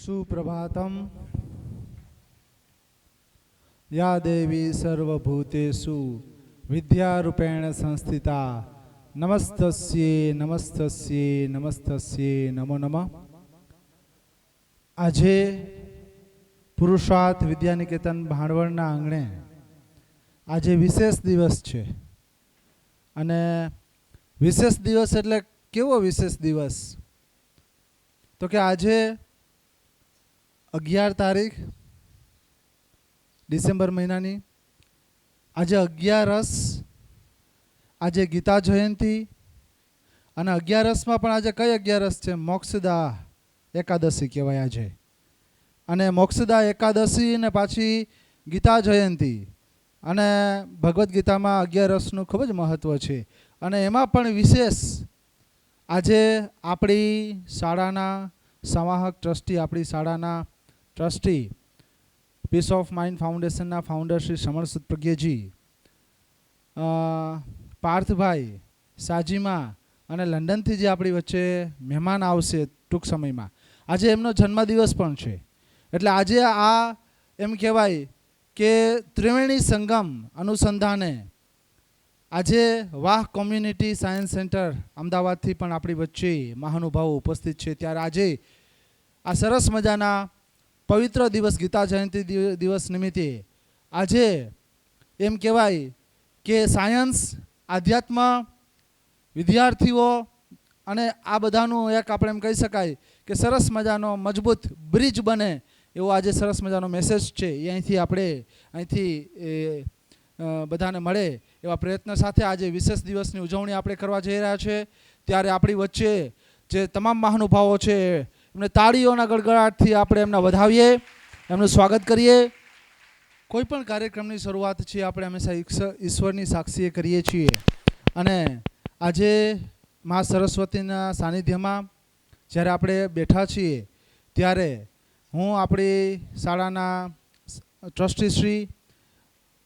सुप्रभातम या देवी सर्वभूतेषु विद्यारूपेण संस्थिता नमस्तस्ये नमस्तस्ये नमस्तस्ये नमो नमः। આજે પુરુષાર્થ વિદ્યાનિકેતન ભાણવડના આંગણે આજે વિશેષ દિવસ છે અને વિશેષ દિવસ એટલે કેવો વિશેષ દિવસ તો કે આજે 11 તારીખ ડિસેમ્બર મહિનાની આજે 11 આજે ગીતા જયંતી અને 11માં પણ આજે કઈ 11 છે મોક્ષદા એકાદશી કહેવાય આજે અને મોક્ષદા એકાદશી ને પાછી ગીતા જયંતી અને ભગવદ્ ગીતામાં 11નું ખૂબ જ મહત્વ છે અને એમાં પણ વિશેષ આજે આપણી શાળાના સંવાહક ટ્રસ્ટી આપણી શાળાના ટ્રસ્ટી પીસ ઓફ માઇન્ડ ફાઉન્ડેશનના ફાઉન્ડર શ્રી સમરસુદ પ્રજ્ઞજી પાર્થભાઈ સાજીમા અને લંડનથી જે આપણી વચ્ચે મહેમાન આવશે ટૂંક સમયમાં આજે એમનો જન્મદિવસ પણ છે એટલે આજે આ એમ કહેવાય કે ત્રિવેણી સંગમ અનુસંધાને આજે વાહ કોમ્યુનિટી સાયન્સ સેન્ટર અમદાવાદથી પણ આપણી વચ્ચે મહાનુભાવો ઉપસ્થિત છે ત્યારે આજે આ સરસ મજાના પવિત્ર દિવસ ગીતા જયંતિ દિવસ નિમિત્તે આજે એમ કહેવાય કે સાયન્સ આધ્યાત્મ વિદ્યાર્થીઓ અને આ બધાનું એક આપણે એમ કહી શકાય કે સરસ મજાનો મજબૂત બ્રિજ બને એવો આજે સરસ મજાનો મેસેજ છે એ અહીંથી બધાને મળે એવા પ્રયત્ન સાથે આજે વિશેષ દિવસની ઉજવણી આપણે કરવા જઈ રહ્યા છે ત્યારે આપણી વચ્ચે જે તમામ મહાનુભાવો છે એમને તાળીઓના ગડગડાટથી આપણે એમને વધાવીએ એમનું સ્વાગત કરીએ. કોઈ પણ કાર્યક્રમની શરૂઆત છે આપણે હંમેશા ઈશ્વરની સાક્ષીએ કરીએ છીએ અને આજે મા સરસ્વતીના સાનિધ્યમાં જ્યારે આપણે બેઠા છીએ ત્યારે હું આપણી શાળાના ટ્રસ્ટી શ્રી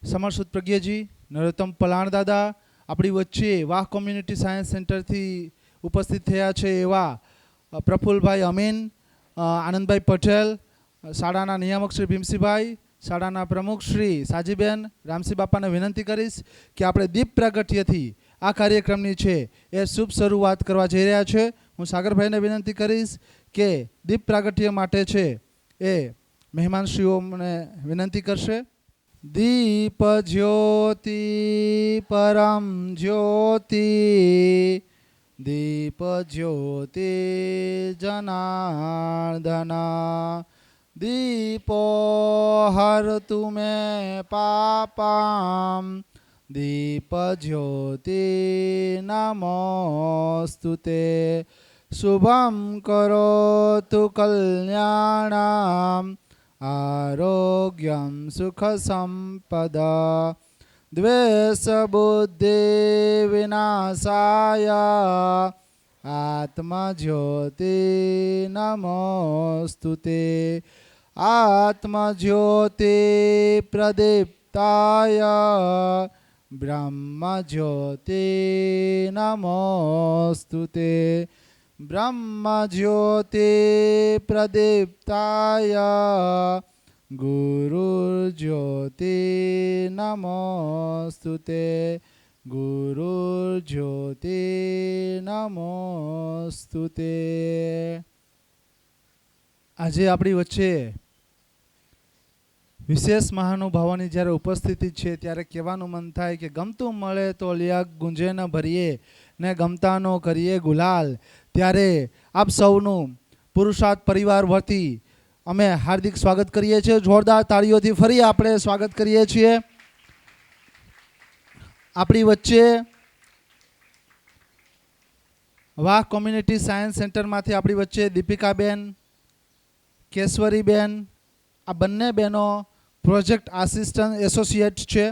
સમરસુદ પ્રજ્ઞજી નરોત્તમ પલાણ દાદા આપણી વચ્ચે વાહ કોમ્યુનિટી સાયન્સ સેન્ટરથી ઉપસ્થિત થયા છે એવા પ્રફુલભાઈ અમીન, આનંદભાઈ પટેલ, શાળાના નિયામક શ્રી ભીમસિંહભાઈ, શાળાના પ્રમુખ શ્રી સાજીબેન, રામસિંહ બાપાને વિનંતી કરીશ કે આપણે દીપ પ્રાગટ્યથી આ કાર્યક્રમની છે એ શુભ શરૂઆત કરવા જઈ રહ્યા છે. હું સાગરભાઈને વિનંતી કરીશ કે દીપ પ્રાગટ્ય માટે છે એ મહેમાનશ્રીઓને વિનંતી કરશે. દીપ જ્યોતિ પરમ જ્યોતિ દીપ જ્યોતિ જનાર્દના દીપો હરતુ મે પાપમ દીપ જ્યોતિ નમોસ્તુતે શુભમ કરોતુ કલ્યાણમ આરોગ્યમ સુખ સંપદા દ્વેષ બુદ્ધિ વિનાશાય આત્મજ્યોતિ નમોસ્તુતે આત્મજ્યોતિ પ્રદીપ્તાય બ્રહ્મજ્યોતિ નમોસ્તુતે બ્રહ્મજ્યોતિ પ્રદીપ્તાય ગુરુર્જ્યોતિ નમોસ્તુતે ગુરુર્જ્યોતિ નમોસ્તુતે. આજે આપણી વચ્ચે વિશેષ મહાનુભાવોની જ્યારે ઉપસ્થિતિ છે ત્યારે કહેવાનું મન થાય કે ગમતું મળે તો લિયા ગુંજે ન ભરીએ ને ગમતાનો કરીએ ગુલાલ. ત્યારે આપ સૌનું પુરુષાર્થ પરિવાર વતી અમે હાર્દિક સ્વાગત કરીએ છીએ. જોરદાર તાળીઓથી ફરી આપણે સ્વાગત કરીએ છીએ. આપણી વચ્ચે વાહ કોમ્યુનિટી સાયન્સ સેન્ટરમાંથી આપણી વચ્ચે દીપિકાબેન, કેશવરીબેન આ બંને બહેનો પ્રોજેક્ટ આસિસ્ટન્ટ એસોસિએટ છે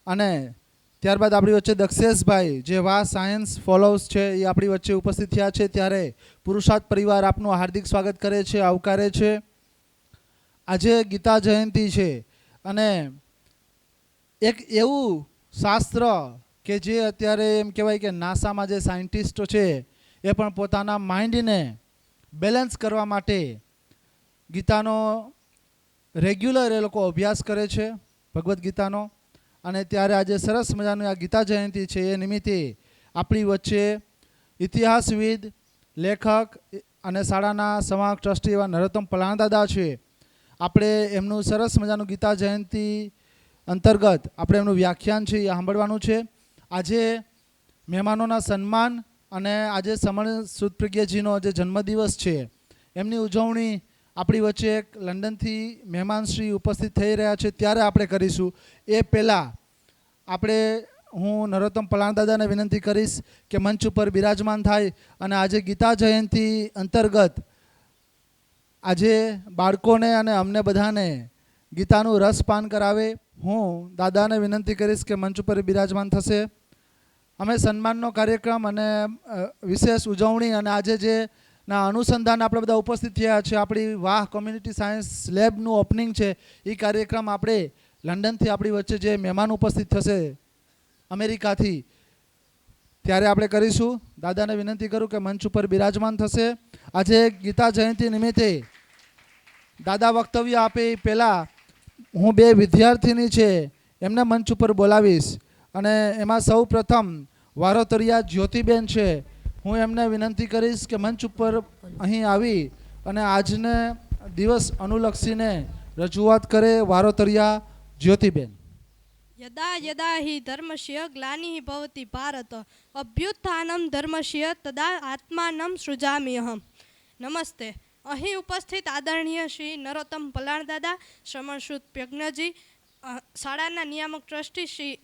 અને ત્યારબાદ આપણી વચ્ચે દક્ષેશભાઈ જે વાહ સાયન્સ ફોલોવર્સ છે એ આપણી વચ્ચે ઉપસ્થિત થયા છે. ત્યારે પુરુષાર્થ પરિવાર આપનું હાર્દિક સ્વાગત કરે છે, આવકારે છે. આજે ગીતા જયંતિ છે અને એક એવું શાસ્ત્ર કે જે અત્યારે એમ કહેવાય કે નાસામાં જે સાયન્ટિસ્ટો છે એ પણ પોતાના માઇન્ડને બેલેન્સ કરવા માટે ગીતાનો રેગ્યુલર એ લોકો અભ્યાસ કરે છે, ભગવદ્ ગીતાનો. અને ત્યારે આજે સરસ મજાની આ ગીતા જયંતિ છે, એ નિમિત્તે આપણી વચ્ચે ઇતિહાસવિદ, લેખક અને શાળાના સમાજ ટ્રસ્ટી એવા નરોત્તમ પલાણદાદા છે. આપણે એમનું સરસ મજાનું ગીતા જયંતિ અંતર્ગત આપણે એમનું વ્યાખ્યાન છે એ સાંભળવાનું છે. આજે મહેમાનોના સન્માન અને આજે સમણ સુદ પ્રજ્ઞજીનો જે જન્મદિવસ છે એમની ઉજવણી આપણી વચ્ચે એક લંડનથી મહેમાનશ્રી ઉપસ્થિત થઈ રહ્યા છે, ત્યારે આપણે કરીશું. એ પહેલાં હું નરોત્તમ પલાણદાદાને વિનંતી કરીશ કે મંચ ઉપર બિરાજમાન થાય અને આજે ગીતા જયંતિ અંતર્ગત આજે બાળકોને અને અમને બધાને ગીતાનું રસપાન કરાવે. હું દાદાને વિનંતી કરીશ કે મંચ ઉપર બિરાજમાન થશે. અમે સન્માનનો કાર્યક્રમ અને વિશેષ ઉજવણી અને આજે જે ના અનુસંધાન આપણે બધા ઉપસ્થિત થયા છે, આપણી વાહ કોમ્યુનિટી સાયન્સ લેબનું ઓપનિંગ છે, એ કાર્યક્રમ આપણે લંડનથી આપણી વચ્ચે જે મહેમાન ઉપસ્થિત થશે અમેરિકાથી, ત્યારે આપણે કરીશું. દાદાને વિનંતી કરું કે મંચ ઉપર બિરાજમાન થશે. આજે ગીતા જયંતિ નિમિત્તે દાદા વક્તવ્ય આપે એ પહેલાં હું 2 વિદ્યાર્થીની છે એમને મંચ ઉપર બોલાવીશ. અને એમાં સૌ પ્રથમ વારોતરિયા જ્યોતિબેન છે. હું એમને વિનંતી કરીશ કે મંચ ઉપર અહીં આવી અને આજને દિવસ અનુલક્ષીને રજૂઆત કરે. વારોતરિયા જ્યોતિબેન. યદા યદા હિ ધર્મસ્ય ગ્લાનિ ભવતિ ભારત અભ્યુત્થાનમ ધર્મસ્ય તદા આત્માનમ સૃજામ્યહમ. નમસ્તે. અહીં ઉપસ્થિત આદરણીય શ્રી નરોત્તમ પલાણદાદા, શ્રમણ સુદ પ્રજ્ઞજી, શાળાના નિયામક ટ્રસ્ટી શ્રી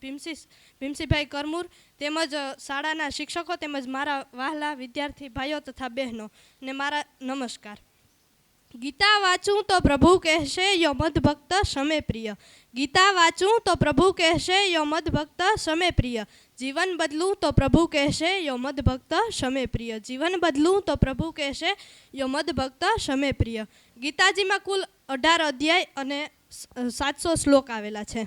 ભીમસિંહભાઈ કરમૂર, તેમજ શાળાના શિક્ષકો તેમજ મારા વહાલા વિદ્યાર્થી ભાઈઓ તથા બહેનો ને મારા નમસ્કાર. ગીતા વાંચું તો પ્રભુ કહેશે યો મદ ભક્ત સમે પ્રિય. ગીતા વાંચું તો પ્રભુ કહેશે યો મદ ભક્ત સમે પ્રિય. જીવન બદલું તો પ્રભુ કહેશે યો મદ ભક્ત સમે પ્રિય. જીવન બદલું તો પ્રભુ કહેશે યો મદ ભક્ત સમે પ્રિય. ગીતાજીમાં કુલ 18 અધ્યાય અને 700 શ્લોક આવેલા છે.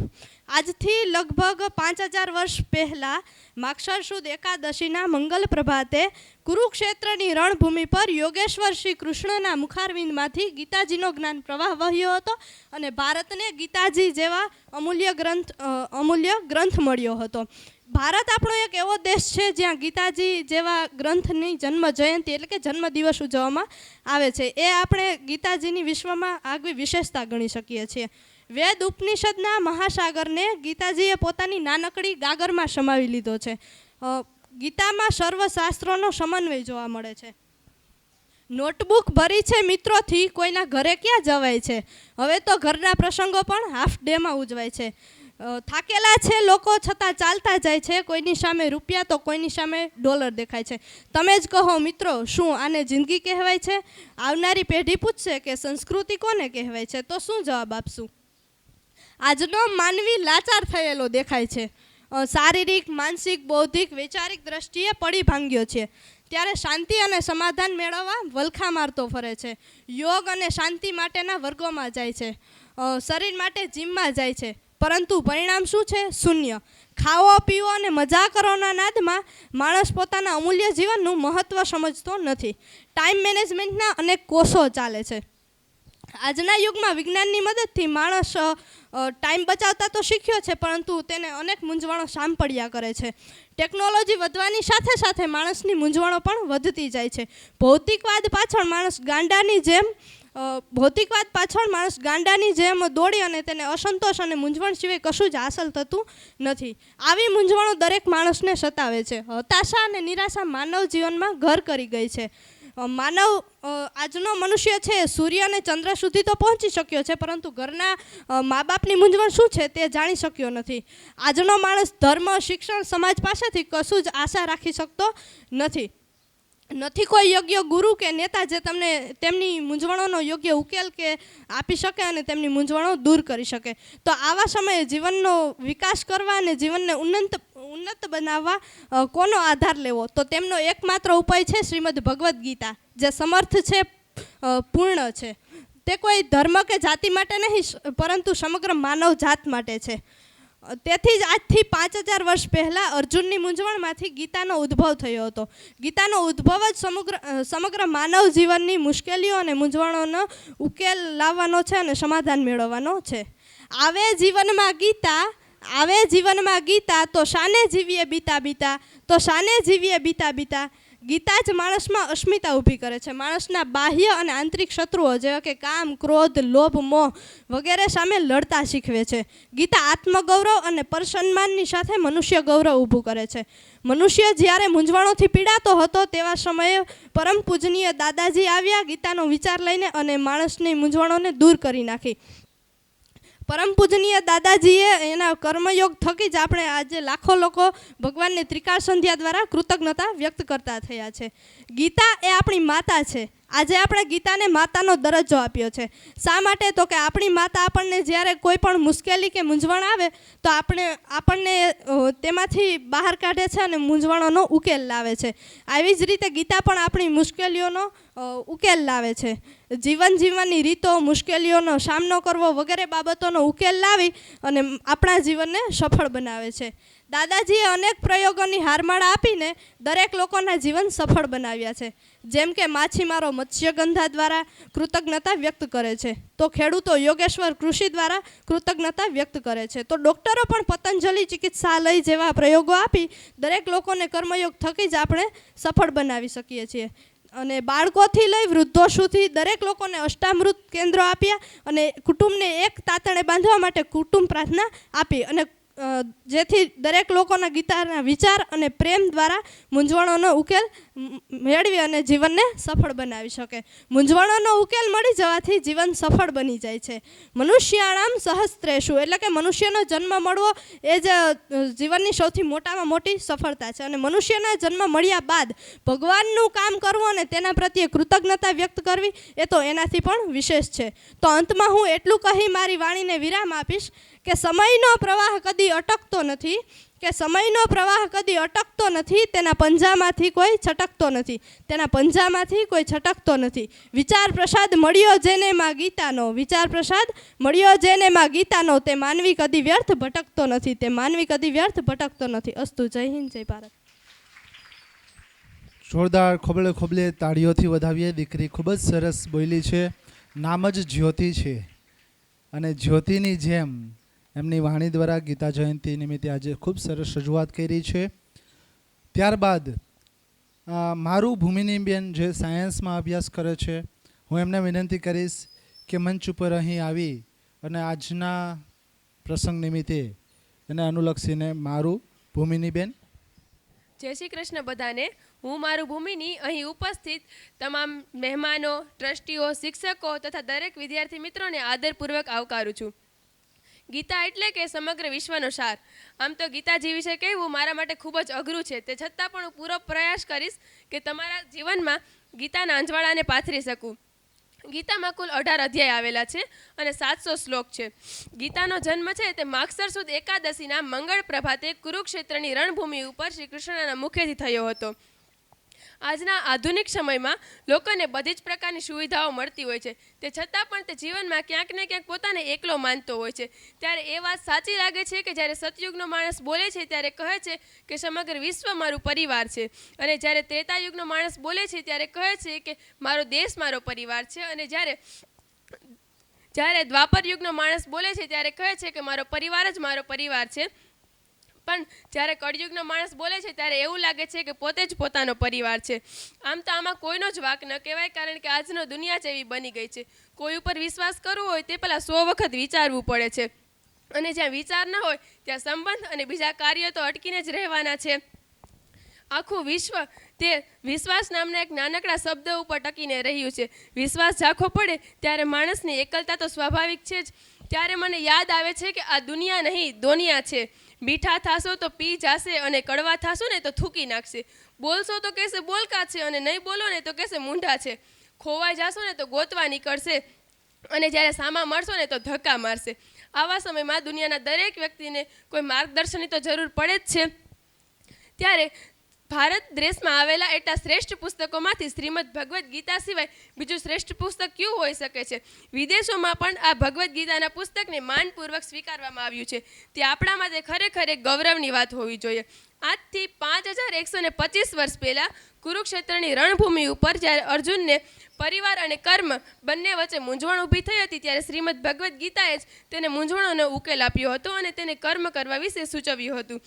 આજથી લગભગ 5000 વર્ષ પહેલાં માક્ષર સુદ એકાદશીના મંગલ પ્રભાતે કુરુક્ષેત્રની રણભૂમિ પર યોગેશ્વર શ્રી કૃષ્ણના મુખારવિંદમાંથી ગીતાજીનો જ્ઞાન પ્રવાહ વહ્યો હતો અને ભારતને ગીતાજી જેવા અમૂલ્ય ગ્રંથ મળ્યો હતો. ભારત આપણો એક એવો દેશ છે જ્યાં ગીતાજી જેવા ગ્રંથની જન્મ જયંતિ એટલે કે જન્મદિવસ ઉજવવામાં આવે છે. એ આપણે ગીતાજીની વિશ્વમાં આગવી વિશેષતા ગણી શકીએ છીએ. વેદ ઉપનિષદના મહાસાગરને ગીતાજીએ પોતાની નાનકડી ગાગરમાં સમાવી લીધો છે. ગીતામાં સર્વશાસ્ત્રોનો સમન્વય જોવા મળે છે. નોટબુક ભરી છે મિત્રોથી, કોઈના ઘરે ક્યાં જવાય છે. હવે તો ઘરના પ્રસંગો પણ હાફ ડેમાં ઉજવાય છે. થાકેલા છે લોકો છતાં ચાલતા જાય છે. કોઈની સામે રૂપિયા તો કોઈની સામે ડોલર દેખાય છે. તમે જ કહો મિત્રો, શું આને જિંદગી કહેવાય છે? આવનારી પેઢી પૂછશે કે સંસ્કૃતિ કોને કહેવાય છે, તો શું જવાબ આપશું? આજનો માનવી લાચાર થયેલો દેખાય છે. શારીરિક, માનસિક, બૌદ્ધિક, વૈચારિક દ્રષ્ટિએ પડી ભાંગ્યો છે. ત્યારે શાંતિ અને સમાધાન મેળવવા વલખા મારતો ફરે છે. યોગ અને શાંતિ માટેના વર્ગોમાં જાય છે. શરીર માટે જીમમાં જાય છે. પરંતુ પરિણામ શું છે? શૂન્ય. ખાવો પીવો અને મજા કરોના નાદમાં માણસ પોતાના અમૂલ્ય જીવનનું મહત્ત્વ સમજતો નથી. ટાઈમ મેનેજમેન્ટના અનેક કોષો ચાલે છે. આજના યુગમાં વિજ્ઞાનની મદદથી માણસ ટાઈમ બચાવતા તો શીખ્યો છે, પરંતુ તેને અનેક મૂંઝવણો સાંપડ્યા કરે છે. ટેકનોલોજી વધવાની સાથે સાથે માણસની મૂંઝવણો પણ વધતી જાય છે. ભૌતિકવાદ પાછળ માણસ ગાંડાની જેમ દોડી અને તેને અસંતોષ અને મૂંઝવણ સિવાય કશું જ હાંસલ થતું નથી. આવી મૂંઝવણો દરેક માણસને સતાવે છે. હતાશા અને નિરાશા માનવ જીવનમાં ઘર કરી ગઈ છે. આજનો મનુષ્ય છે સૂર્ય અને ચંદ્ર સુધી તો પહોંચી શક્યો છે, પરંતુ ઘરના મા બાપની મૂંઝવણ શું છે તે જાણી શક્યો નથી. આજનો માણસ ધર્મ, શિક્ષણ, સમાજ પાસેથી કશું જ આશા રાખી શકતો નથી. કોઈ યોગ્ય ગુરુ કે નેતા જે તમને તેમની મૂંઝવણોનો યોગ્ય ઉકેલ કે આપી શકે અને તેમની મૂંઝવણો દૂર કરી શકે. તો આવા સમયે જીવનનો વિકાસ કરવા અને જીવનને ઉન્નત બનાવવા કોનો આધાર લેવો? તો તેમનો એકમાત્ર ઉપાય છે શ્રીમદ ભગવદ્ ગીતા, જે સમર્થ છે, પૂર્ણ છે. તે કોઈ ધર્મ કે જાતિ માટે નહીં, પરંતુ સમગ્ર માનવ જાત માટે છે. તેથી જ આજથી 5000 વર્ષ પહેલાં અર્જુનની મૂંઝવણમાંથી ગીતાનો ઉદ્ભવ થયો હતો. ગીતાનો ઉદ્ભવ જ સમગ્ર માનવ જીવનની મુશ્કેલીઓ અને મૂંઝવણોનો ઉકેલ લાવવાનો છે અને સમાધાન મેળવવાનો છે. આવે જીવનમાં ગીતા તો શાને જીવીએ બીતા બીતા, તો શાને જીવીએ બીતા બીતા. ગીતા જ માણસમાં અસ્મિતા ઊભી કરે છે. માણસના બાહ્ય અને આંતરિક શત્રુઓ જેવા કે કામ, ક્રોધ, લોભ, મોહ વગેરે સામે લડતા શીખવે છે. ગીતા આત્મગૌરવ અને પરસન્માનની સાથે મનુષ્ય ગૌરવ ઊભું કરે છે. મનુષ્ય જ્યારે મૂંઝવણોથી પીડાતો હતો તેવા સમયે પરમ પૂજનીય દાદાજી આવ્યા ગીતાનો વિચાર લઈને અને માણસની મૂંઝવણોને દૂર કરી નાખી. પરમ પૂજનીય દાદાજીએ એના કર્મયોગ થકી જ આપણે આજે લાખો લોકો ભગવાનની ત્રિકાળ સંધ્યા દ્વારા કૃતજ્ઞતા વ્યક્ત કરતા થયા છે. ગીતા એ આપણી માતા છે. આજે આપણે ગીતાને માતાનો દરજ્જો આપ્યો છે. શા માટે? તો કે આપણી માતા આપણને જ્યારે કોઈ પણ મુશ્કેલી કે મૂંઝવણ આવે તો આપણને તેમાંથી બહાર કાઢે છે અને મૂંઝવણોનો ઉકેલ લાવે છે. આવી જ રીતે ગીતા પણ આપણી મુશ્કેલીઓનો ઉકેલ લાવે છે. જીવન જીવવાની રીતો, મુશ્કેલીઓનો સામનો કરવો વગેરે બાબતોનો ઉકેલ લાવી અને આપણા જીવનને સફળ બનાવે છે. દાદાજીએ અનેક પ્રયોગોની હારમાળા આપીને દરેક લોકોના જીવન સફળ બનાવ્યા છે. જેમ કે માછીમારો મત્સ્યગંધા દ્વારા કૃતજ્ઞતા વ્યક્ત કરે છે, તો ખેડૂતો યોગેશ્વર કૃષિ દ્વારા કૃતજ્ઞતા વ્યક્ત કરે છે, તો ડૉક્ટરો પણ પતંજલિ ચિકિત્સાલય જેવા પ્રયોગો આપી દરેક લોકોને કર્મયોગ થકી જ આપણે સફળ બનાવી શકીએ છીએ. અને બાળકોથી લઈ વૃદ્ધો સુધી દરેક લોકોને અષ્ટામૃત કેન્દ્રો આપ્યા અને કુટુંબને એક તાતણે બાંધવા માટે કુટુંબ પ્રાર્થના આપી અને જેથી દરેક લોકોના ગીતાના વિચાર અને પ્રેમ દ્વારા મૂંઝવણોનો ઉકેલ મેળવી અને જીવનને સફળ બનાવી શકે. મૂંઝવણોનો ઉકેલ મળી જવાથી જીવન સફળ બની જાય છે. મનુષ્યાણામ સહસ્ત્રેષુ એટલે કે મનુષ્યનો જન્મ મળવો એ જ જીવનની સૌથી મોટામાં મોટી સફળતા છે. અને મનુષ્યના જન્મ મળ્યા બાદ ભગવાનનું કામ કરવું અને તેના પ્રત્યે કૃતજ્ઞતા વ્યક્ત કરવી એ તો એનાથી પણ વિશેષ છે. તો અંતમાં હું એટલું કહી મારી વાણીને વિરામ આપીશ કે સમયનો પ્રવાહ કદી અટકતો નથી, કે સમયનો પ્રવાહ કદી અટકતો નથી, તેના પંજામાંથી કોઈ છટકતો નથી, તેના પંજામાંથી કોઈ છટકતો નથી. વિચાર પ્રસાદ મળ્યો જેને માં ગીતાનો, વિચાર પ્રસાદ મળ્યો જેને માં ગીતાનો, તે માનવી કદી વ્યર્થ ભટકતો નથી, તે માનવી કદી વ્યર્થ ભટકતો નથી. અસ્તુ. જય હિન્દ, જય ભારત. જોરદાર ખોબલે ખોબલે તાળીઓથી વધાવીએ. દીકરી ખૂબ જ સરસ બોલી છે. નામ જ જ્યોતિ છે અને જ્યોતિની જેમ એમની વાણી દ્વારા ગીતા જયંતિ નિમિત્તે આજે ખૂબ સરસ રજૂઆત કરી છે. ત્યારબાદ મારું ભૂમિનીબેન જે સાયન્સમાં અભ્યાસ કરે છે, હું એમને વિનંતી કરીશ કે મંચ ઉપર અહીં આવી અને આજના પ્રસંગ નિમિત્તે એને અનુલક્ષીને મારું ભૂમિનીબેન. જય શ્રી કૃષ્ણ બધાને. હું મારું ભૂમિની અહીં ઉપસ્થિત તમામ મહેમાનો, ટ્રસ્ટીઓ, શિક્ષકો તથા દરેક વિદ્યાર્થી મિત્રોને આદરપૂર્વક આવકારું છું. ગીતા એટલે કે સમગ્ર વિશ્વનો સાર. આમ તો ગીતાજી વિશે કહેવું મારા માટે ખૂબ જ અઘરું છે. તે છતાં પણ હું પૂરો પ્રયાસ કરીશ કે તમારા જીવનમાં ગીતાના અંજવાળાને પાથરી શકું. ગીતામાં કુલ 18 અધ્યાય આવેલા છે અને 700 શ્લોક છે. ગીતાનો જન્મ છે તે માગસર સુદ એકાદશીના મંગળ પ્રભાતે કુરુક્ષેત્રની રણભૂમિ ઉપર શ્રી કૃષ્ણના મુખેથી થયો હતો. આજના આધુનિક સમયમાં લોકોને બધી જ પ્રકારની સુવિધાઓ મળતી હોય છે, તે છતાં પણ તે જીવનમાં ક્યાંક ને ક્યાંક પોતાને એકલો માનતો હોય છે. ત્યારે એ વાત સાચી લાગે છે કે જ્યારે સતયુગનો માણસ બોલે છે ત્યારે કહે છે કે સમગ્ર વિશ્વ મારું પરિવાર છે, અને જ્યારે ત્રેતાયુગનો માણસ બોલે છે ત્યારે કહે છે કે મારો દેશ મારો પરિવાર છે, અને જ્યારે દ્વાપર યુગનો માણસ બોલે છે ત્યારે કહે છે કે મારો પરિવાર જ મારો પરિવાર છે. પણ જ્યારે કળયુગનો માણસ બોલે છે ત્યારે એવું લાગે છે કે પોતે જ પોતાનો પરિવાર છે. આમ તો આમાં કોઈનો જ વાંક ન કહેવાય, કારણ કે આજનો દુનિયા જ એવી બની ગઈ છે. કોઈ ઉપર વિશ્વાસ કરવો હોય તે પહેલાં 100 વખત વિચારવું પડે છે, અને જ્યાં વિચાર ન હોય ત્યાં સંબંધ અને બીજા કાર્ય તો અટકીને જ રહેવાના છે. આખું વિશ્વ તે વિશ્વાસ નામના એક નાનકડા શબ્દ ઉપર ટકીને રહ્યું છે. વિશ્વાસ ઝાંખો પડે ત્યારે માણસની એકલતા તો સ્વાભાવિક છે જ. ત્યારે મને યાદ આવે છે કે આ દુનિયા નહીં દોનિયા છે. મીઠા થાશો તો પી જાશે, અને કડવા થાશો ને તો થૂકી નાખશે. બોલશો તો કહેશે બોલકા છે, અને નહીં બોલો ને તો કહેશે મૂંઢા છે. ખોવાઈ જાશો ને તો ગોતવા નીકળશે, અને જ્યારે સામા મળશો ને તો ધક્કા મારશે. આવા સમયમાં દુનિયાના દરેક વ્યક્તિને કોઈ માર્ગદર્શનની તો જરૂર પડે જ છે. ત્યારે ભારત દેશમાં આવેલા એટલા શ્રેષ્ઠ પુસ્તકોમાંથી શ્રીમદ ભગવદ્ ગીતા સિવાય બીજું શ્રેષ્ઠ પુસ્તક કયું હોઈ શકે છે? વિદેશોમાં પણ આ ભગવદ્ ગીતાના પુસ્તકને માનપૂર્વક સ્વીકારવામાં આવ્યું છે. તે આપણા માટે ખરેખર એક ગૌરવની વાત હોવી જોઈએ. આજથી 5125 વર્ષ પહેલાં કુરુક્ષેત્રની રણભૂમિ ઉપર જ્યારે અર્જુનને પરિવાર અને કર્મ બંને વચ્ચે મૂંઝવણ ઊભી થઈ હતી, ત્યારે શ્રીમદ ભગવદ્ ગીતાએ જ તેને મૂંઝવણોનો ઉકેલ આપ્યો હતો અને તેને કર્મ કરવા વિશે સૂચવ્યું હતું.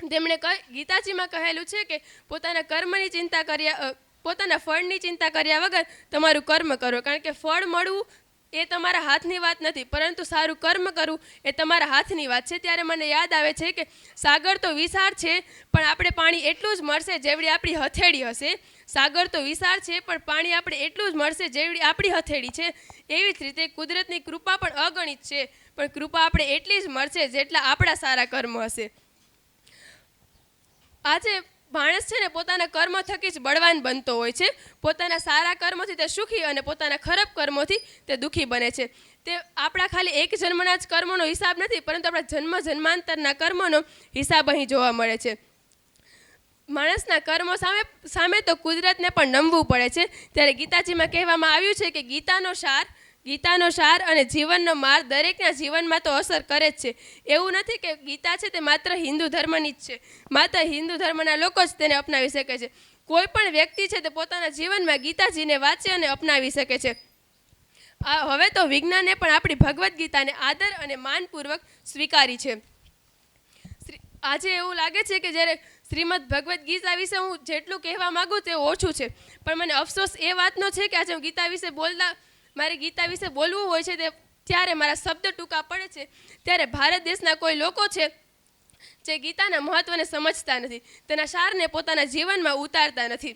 તેમણે ગીતાજીમાં કહેલું છે કે પોતાના કર્મની ચિંતા કર્યા પોતાના ફળની ચિંતા કર્યા વગર તમારું કર્મ કરો, કારણ કે ફળ મળવું એ તમારા હાથની વાત નથી, પરંતુ સારું કર્મ કરવું એ તમારા હાથની વાત છે. ત્યારે મને યાદ આવે છે કે સાગર તો વિશાળ છે, પણ આપણે પાણી એટલું જ મળશે જેવડી આપણી હથેળી હશે. સાગર તો વિશાળ છે, પણ પાણી આપણે એટલું જ મળશે જેવડી આપણી હથેળી છે. એવી જ રીતે કુદરતની કૃપા પણ અગણિત છે, પણ કૃપા આપણે એટલી જ મળશે જેટલા આપણા સારા કર્મ હશે. આજે માણસ છે ને પોતાના કર્મો થકી જ બળવાન બનતો હોય છે. પોતાના સારા કર્મોથી તે સુખી અને પોતાના ખરાબ કર્મોથી તે દુઃખી બને છે. તે આપણા ખાલી એક જન્મના જ કર્મોનો હિસાબ નથી, પરંતુ આપણા જન્મ જન્માંતરના કર્મોનો હિસાબ અહીં જોવા મળે છે. માણસના કર્મો સામે તો કુદરતને પણ નમવું પડે છે. ત્યારે ગીતાજીમાં કહેવામાં આવ્યું છે કે ગીતાનો સાર અને જીવનનો માર્ગ દરેકના જીવનમાં તો અસર કરે જ છે. એવું નથી કે ગીતા છે તે માત્ર હિન્દુ ધર્મની જ છે, માત્ર હિન્દુ ધર્મના લોકો જ તેને અપનાવી શકે છે. કોઈ પણ વ્યક્તિ છે તે પોતાના જીવનમાં ગીતાજીને વાંચે અને અપનાવી શકે છે. હવે તો વિજ્ઞાને પણ આપણી ભગવદ્ ગીતાને આદર અને માનપૂર્વક સ્વીકારી છે. આજે એવું લાગે છે કે જ્યારે શ્રીમદ ભગવદ્ ગીતા વિશે હું જેટલું કહેવા માગું તે ઓછું છે, પણ મને અફસોસ એ વાતનો છે કે આજે હું ગીતા વિશે બોલવું હોય છે ત્યારે મારા શબ્દ ટૂંકા પડે છે. ત્યારે ભારત દેશના કોઈ લોકો છે જે ગીતાના મહત્ત્વને સમજતા નથી, તેના સારને પોતાના જીવનમાં ઉતારતા નથી.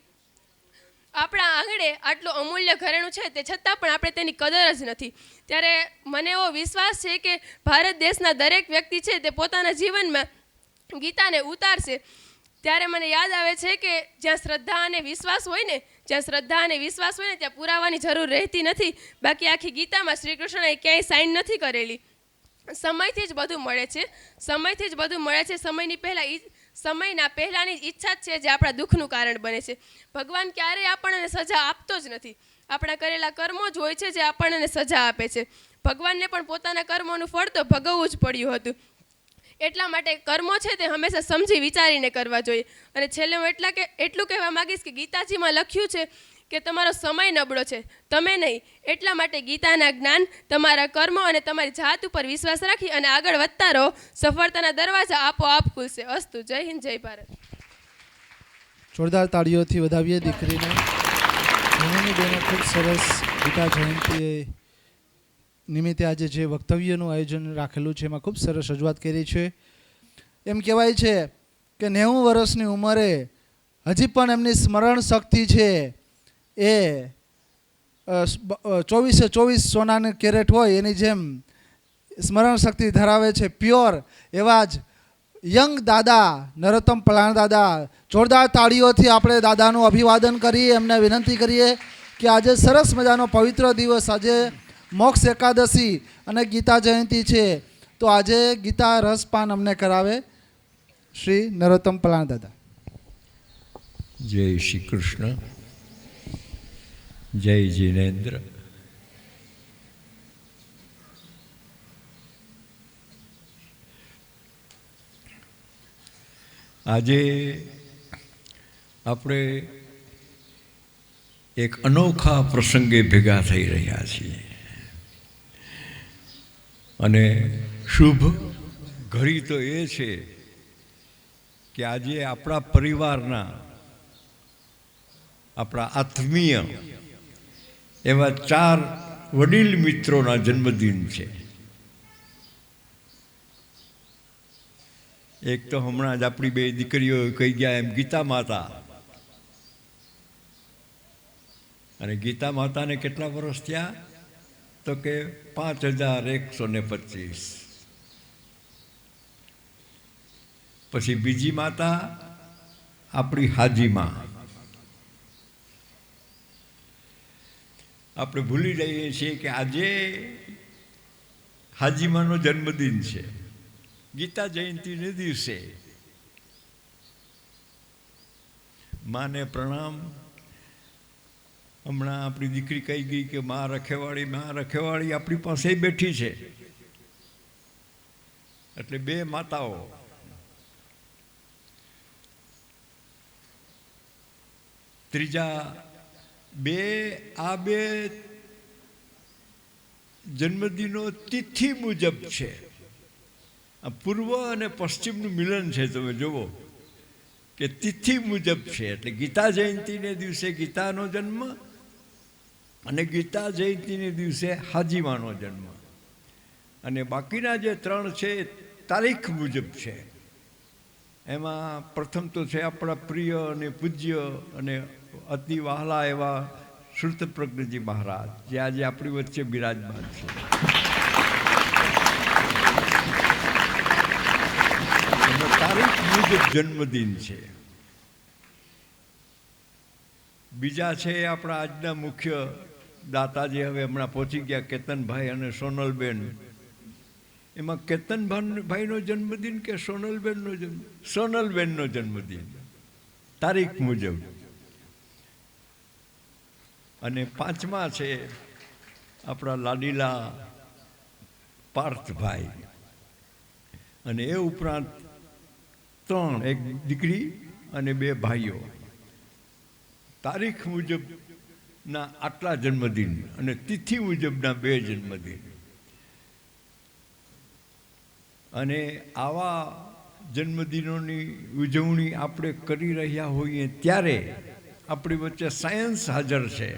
આપણા આંગણે આટલું અમૂલ્ય ઘરેણું છે, તે છતાં પણ આપણે તેની કદર જ નથી. ત્યારે મને એવો વિશ્વાસ છે કે ભારત દેશના દરેક વ્યક્તિ છે તે પોતાના જીવનમાં ગીતાને ઉતારશે. ત્યારે મને યાદ આવે છે કે જ્યાં શ્રદ્ધા અને વિશ્વાસ હોય ને ત્યાં પુરાવાની જરૂર રહેતી નથી. બાકી આખી ગીતામાં શ્રી કૃષ્ણએ ક્યાંય સાઇન નથી કરેલી. સમયથી જ બધું મળે છે. સમયના પહેલાંની ઈચ્છા જ છે જે આપણા દુઃખનું કારણ બને છે. ભગવાન ક્યારેય આપણને સજા આપતો જ નથી. આપણા કરેલા કર્મો જ હોય છે જે આપણને સજા આપે છે. ભગવાનને પણ પોતાના કર્મોનું ફળ તો ભોગવવું જ પડ્યું હતું. એટલા માટે કર્મો છે તે હંમેશા સમજી વિચારીને કરવા જોઈએ. અને છેલ્લે હું એટલું કહેવા માંગીશ કે ગીતાજીમાં લખ્યું છે કે તમારો સમય નબળો છે, તમે નહીં. એટલા માટે ગીતાના જ્ઞાન, તમારા કર્મો અને તમારી જાત ઉપર વિશ્વાસ રાખી અને આગળ વધતા રહો. સફળતાના દરવાજા આપોઆપ ખુલશે. અસ્તુ. જય હિન્દ, જય ભારત. જોરદાર તાળીઓથી વધાવીએ દીકરીને. બેને ખૂબ સરસ ગીતા જયંતિ નિમિત્તે આજે જે વક્તવ્યનું આયોજન રાખેલું છે એમાં ખૂબ સરસ રજૂઆત કરી છે. એમ કહેવાય છે કે 90 વર્ષની ઉંમરે હજી પણ એમની સ્મરણ શક્તિ છે એ 24 સોનાની કેરેટ હોય એની જેમ સ્મરણ શક્તિ ધરાવે છે. પ્યોર એવા જ યંગ દાદા નરોત્તમ પલાણ દાદા. જોરદાર તાળીઓથી આપણે દાદાનું અભિવાદન કરીએ, એમને વિનંતી કરીએ કે આજે સરસ મજાનો પવિત્ર દિવસ, આજે મોક્ષ એકાદશી અને ગીતા જયંતિ છે, તો આજે ગીતા રસપાન અમને કરાવે શ્રી નરોત્તમ પલાણ દાદા. જય શ્રી કૃષ્ણ, જય જિનેન્દ્ર. આજે આપણે એક અનોખા પ્રસંગે ભેગા થઈ રહ્યા છીએ અને શુભ ઘડી તો એ છે કે આજે આપણા પરિવારના, આપણા આત્મીય એવા 4 વડીલ મિત્રોના જન્મદિન છે. એક તો હમણાં જ આપણી 2 દીકરીઓ કહી ગયા એમ ગીતા માતા. અને ગીતા માતાને કેટલા વર્ષ થયા? તો કે 5125. પછી બીજી માતા આપણી હાજીમાં. આપણે ભૂલી જઈએ છીએ કે આજે હાજીમાનો જન્મદિન છે, ગીતા જયંતિને દિવસે. માને પ્રણામ. હમણાં આપણી દીકરી કહી ગઈ કે મા રખેવાળી આપણી પાસે બેઠી છે. એટલે બે માતાઓ. ત્રીજા આ બે જન્મદિનો તિથિ મુજબ છે. આ પૂર્વ અને પશ્ચિમનું મિલન છે. તમે જુઓ કે તિથિ મુજબ છે. એટલે ગીતા જયંતિને દિવસે ગીતાનો જન્મ અને ગીતા જયંતિને દિવસે હાજીમાનો જન્મ. અને બાકીના જે 3 છે એ તારીખ મુજબ છે. એમાં પ્રથમ તો છે આપણા પ્રિય અને પૂજ્ય અને અતિ વહાલા એવા શ્રુતપ્રજ્ઞજી મહારાજ, જે આજે આપણી વચ્ચે બિરાજમાન છે. તારીખ મુજબ જન્મદિન છે. બીજા છે આપણા આજના મુખ્ય દાતા, જે હવે હમણાં પહોંચી ગયા, કેતનભાઈ અને સોનલબેન. એમાં કેતનભાઈનો જન્મદિન કે સોનલબેનનો જન્મ? સોનલબેનનો જન્મદિન તારીખ મુજબ. અને 5મા છે આપણા લાડીલા પાર્થભાઈ. અને એ ઉપરાંત 3, એક દીકરી અને 2 ભાઈઓ. તારીખ મુજબના આટલા જન્મદિન અને તિથિ મુજબના 2 જન્મદિન. અને આવા જન્મદિનોની ઉજવણી આપણે કરી રહ્યા હોઈએ ત્યારે આપણી વચ્ચે સાયન્સ હાજર છે.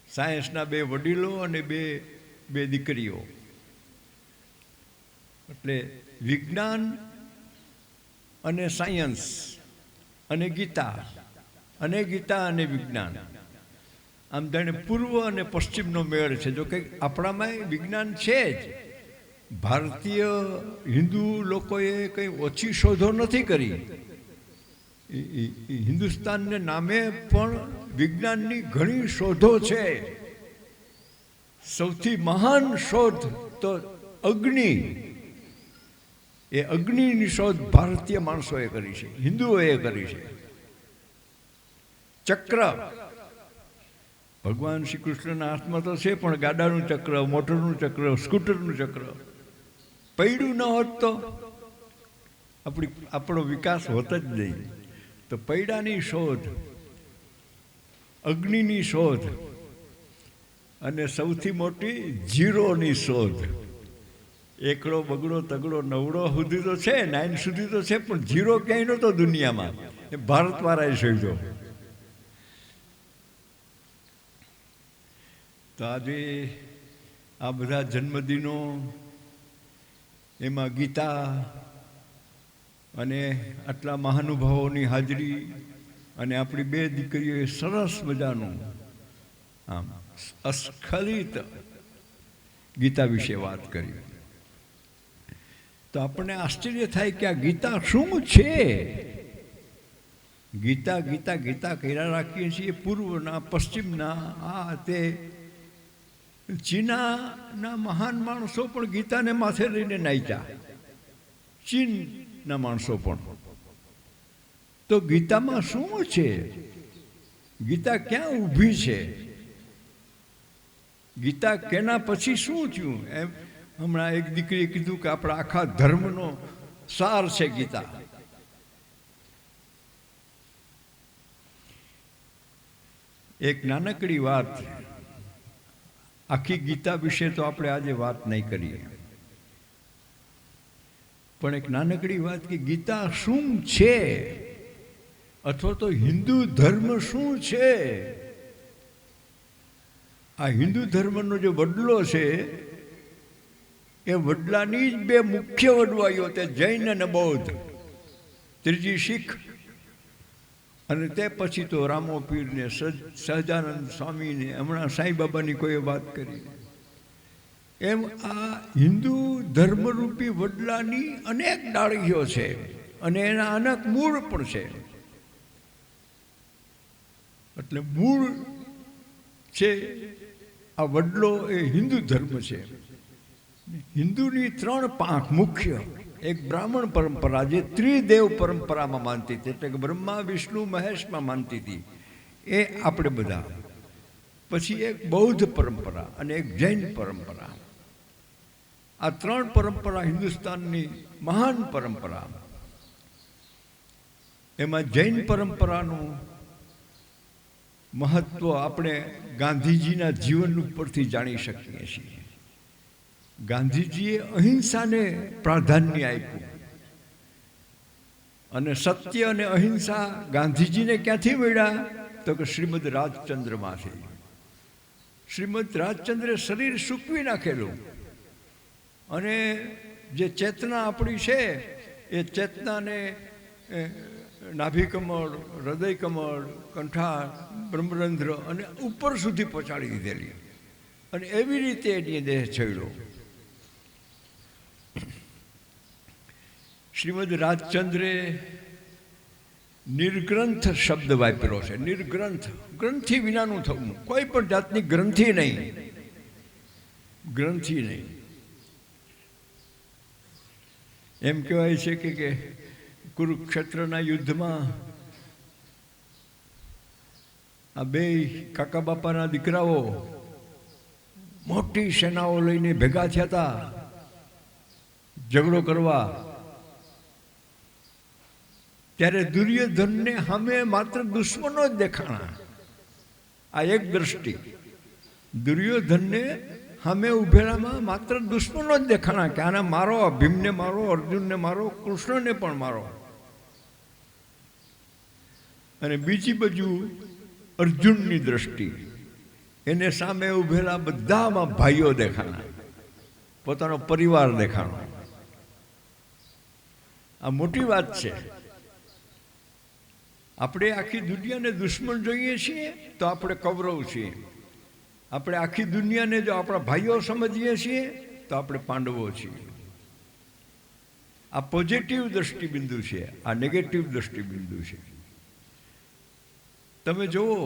સાયન્સના 2 વડીલો અને બે દીકરીઓ. એટલે વિજ્ઞાન અને સાયન્સ અને ગીતા અને વિજ્ઞાન, આમ જાણે પૂર્વ અને પશ્ચિમનો મેળ છે. જો કે આપણામાં વિજ્ઞાન છે જ. ભારતીય હિન્દુ લોકોએ કંઈ ઓછી શોધો નથી કરી. હિન્દુસ્તાનને નામે પણ વિજ્ઞાનની ઘણી શોધો છે. સૌથી મહાન શોધ તો અગ્નિ. એ અગ્નિની શોધ ભારતીય માણસોએ કરી છે, હિન્દુઓએ કરી છે. ચક્ર ભગવાન શ્રી કૃષ્ણના હાથમાં તો છે, પણ ગાડાનું ચક્ર, મોટરનું ચક્ર, સ્કૂટરનું ચક્ર. પૈડું ન હોત તો આપણો વિકાસ હોત જ નહીં. તો પૈડાની શોધ, અગ્નિની શોધ અને સૌથી મોટી ઝીરોની શોધ. એકડો બગડો તગડો 9 સુધી તો છે, 9 સુધી તો છે, પણ ઝીરો ક્યાંય નહોતો દુનિયામાં. એ ભારતવાળાએ શોધ્યો. તો આજે આ બધા જન્મદિનો, એમાં ગીતા અને આટલા મહાનુભાવોની હાજરી, અને આપણી 2 દીકરીઓએ સરસ મજાનું આમ અસ્ખલિત ગીતા વિશે વાત કરી. તો આપણને આશ્ચર્ય થાય કે આ ગીતા શું છે? ગીતા ગીતા ગીતા કર્યા રાખીએ છીએ, પૂર્વના પશ્ચિમના આ તે. ચીનના મહાન માણસો પણ ગીતાને માથે લઈને નાચ્યા. ચીનના માણસો પણ. તો ગીતામાં શું છે? ગીતા ક્યાં ઊભી છે? ગીતા કેના પછી શું થયું? એમ હમણાં એક દીકરીએ કીધું કે આપણા આખા ધર્મનો સાર છે ગીતા. એક નાનકડી વાત, આખી ગીતા વિશે તો આપણે આજે વાત નહીં કરીએ, પણ એક નાનકડી વાત કે ગીતા શું છે, અથવા તો હિન્દુ ધર્મ શું છે? આ હિન્દુ ધર્મનો જે વડલો છે, એ વડલાની જ 2 મુખ્ય વડવાઈઓ, તે જૈન અને બૌદ્ધ, ત્રીજી શીખ, અને તે પછી તો રામો પીરને, સહજાનંદ સ્વામીને, હમણાં સાંઈ બાબાની કોઈ વાત કરી. એમ આ હિન્દુ ધર્મરૂપી વડલાની અનેક ડાળીઓ છે અને એના અનેક મૂળ પણ છે. એટલે મૂળ છે આ વડલો, એ હિન્દુ ધર્મ છે. હિન્દુની 3 પાંખ મુખ્ય. એક બ્રાહ્મણ પરંપરા જે ત્રિદેવ પરંપરામાં માનતી હતી, એટલે કે બ્રહ્મા વિષ્ણુ મહેશમાં માનતી હતી, એ આપણે બધા. પછી એક બૌદ્ધ પરંપરા અને એક જૈન પરંપરા. આ 3 પરંપરા હિન્દુસ્તાનની મહાન પરંપરા. એમાં જૈન પરંપરાનું મહત્વ આપણે ગાંધીજીના જીવન ઉપરથી જાણી શકીએ છીએ. ગાંધીજીએ અહિંસાને પ્રાધાન્ય આપ્યું, અને સત્ય અને અહિંસા ગાંધીજીને ક્યાંથી મળ્યા? તો કે શ્રીમદ રાજચંદ્રમાંથી. શ્રીમદ રાજચંદ્રે શરીર સૂકવી નાખેલું, અને જે ચેતના આપણી છે એ ચેતનાને નાભિકમળ, હૃદયકમળ, કંઠાર, બ્રહ્મરંધ્ર અને ઉપર સુધી પહોંચાડી દીધેલી, અને એવી રીતે એની દેહ છેડ્યો. શ્રીમદ રાજચંદ્રે નિર્ગ્રંથ શબ્દ વાપર્યો છે. નિર્ગ્રંથ, ગ્રંથિ વિનાનું થવું, કોઈ પણ જાતની ગ્રંથિ નહીં, ગ્રંથિ નહીં. એમ કહેવાય છે કે કુરુક્ષેત્રના યુદ્ધમાં આ 2 કાકા બાપાના દીકરાઓ મોટી સેનાઓ લઈને ભેગા થયા હતા ઝઘડો કરવા. ત્યારે દુર્યોધનને સામે માત્ર દુશ્મનો જ દેખાણા. આ એક દ્રષ્ટિ. દુર્યોધનને સામે ઉભેલામાં માત્ર દુશ્મનો જ દેખાણા કે આને મારો, ભીમને મારો, અર્જુનને મારો, કૃષ્ણને પણ મારો. અને બીજી બાજુ અર્જુનની દ્રષ્ટિ, એને સામે ઉભેલા બધામાં ભાઈઓ દેખાણા, પોતાનો પરિવાર દેખાણો. આ મોટી વાત છે. આપણે આખી દુનિયાને દુશ્મન જોઈએ છીએ તો આપણે કૌરવ છીએ. આપણે આખી દુનિયાને જો આપણા ભાઈઓ સમજીએ છીએ તો આપણે પાંડવો છીએ. આ પોઝિટિવ દ્રષ્ટિબિંદુ છે, આ નેગેટિવ દ્રષ્ટિબિંદુ છે. તમે જુઓ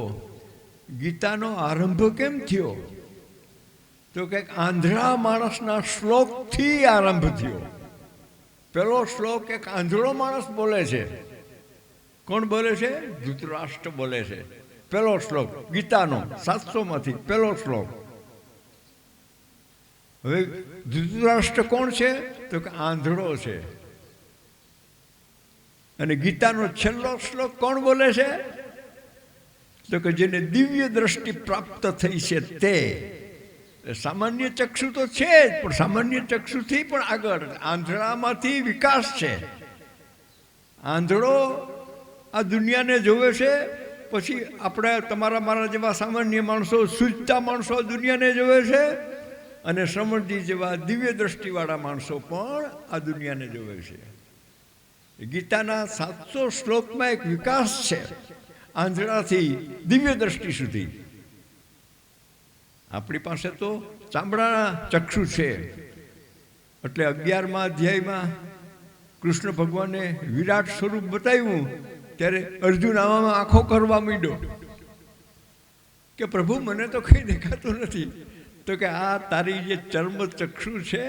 ગીતાનો આરંભ કેમ થયો? તો કંઈક આંધળા માણસના શ્લોકથી આરંભ થયો. પેલો શ્લોક એક આંધળો માણસ બોલે છે. કોણ બોલે છે? ધૃતરાષ્ટ્ર બોલે છે. પેલો શ્લોક ગીતાનો 700માંથી પેલો શ્લોક. હવે ધૃતરાષ્ટ્ર કોણ છે? તો કે આંધળો છે. અને ગીતાનો છેલ્લો શ્લોક કોણ બોલે છે? તો કે જેને દિવ્ય દ્રષ્ટિ પ્રાપ્ત થઈ છે તે. સામાન્ય ચક્ષુ તો છે જ, પણ સામાન્ય ચક્ષુથી પણ આગળ આંધળામાંથી વિકાસ છે. આંધળો આ દુનિયાને જોવે છે, પછી આપણે તમારા મારા જેવા સામાન્ય માણસો, સૂઝતા માણસો દુનિયાને જોવે છે, અને શ્રમણજી જેવા દિવ્ય દ્રષ્ટિવાળા માણસો પણ આ દુનિયાને જોવે છે. ગીતાના 700 શ્લોકમાં એક વિકાસ છે, આંધળાથી દિવ્ય દ્રષ્ટિ સુધી. આપણી પાસે તો ચામડાના ચક્ષુ છે. એટલે 11મા અધ્યાયમાં કૃષ્ણ ભગવાને વિરાટ સ્વરૂપ બતાવ્યું ત્યારે અર્જુન આવામાં આંખો કરવા માંડ્યો કે પ્રભુ મને તો કંઈ દેખાતું નથી. તો કે આ તારી જે ચર્મ ચક્ષુ છે,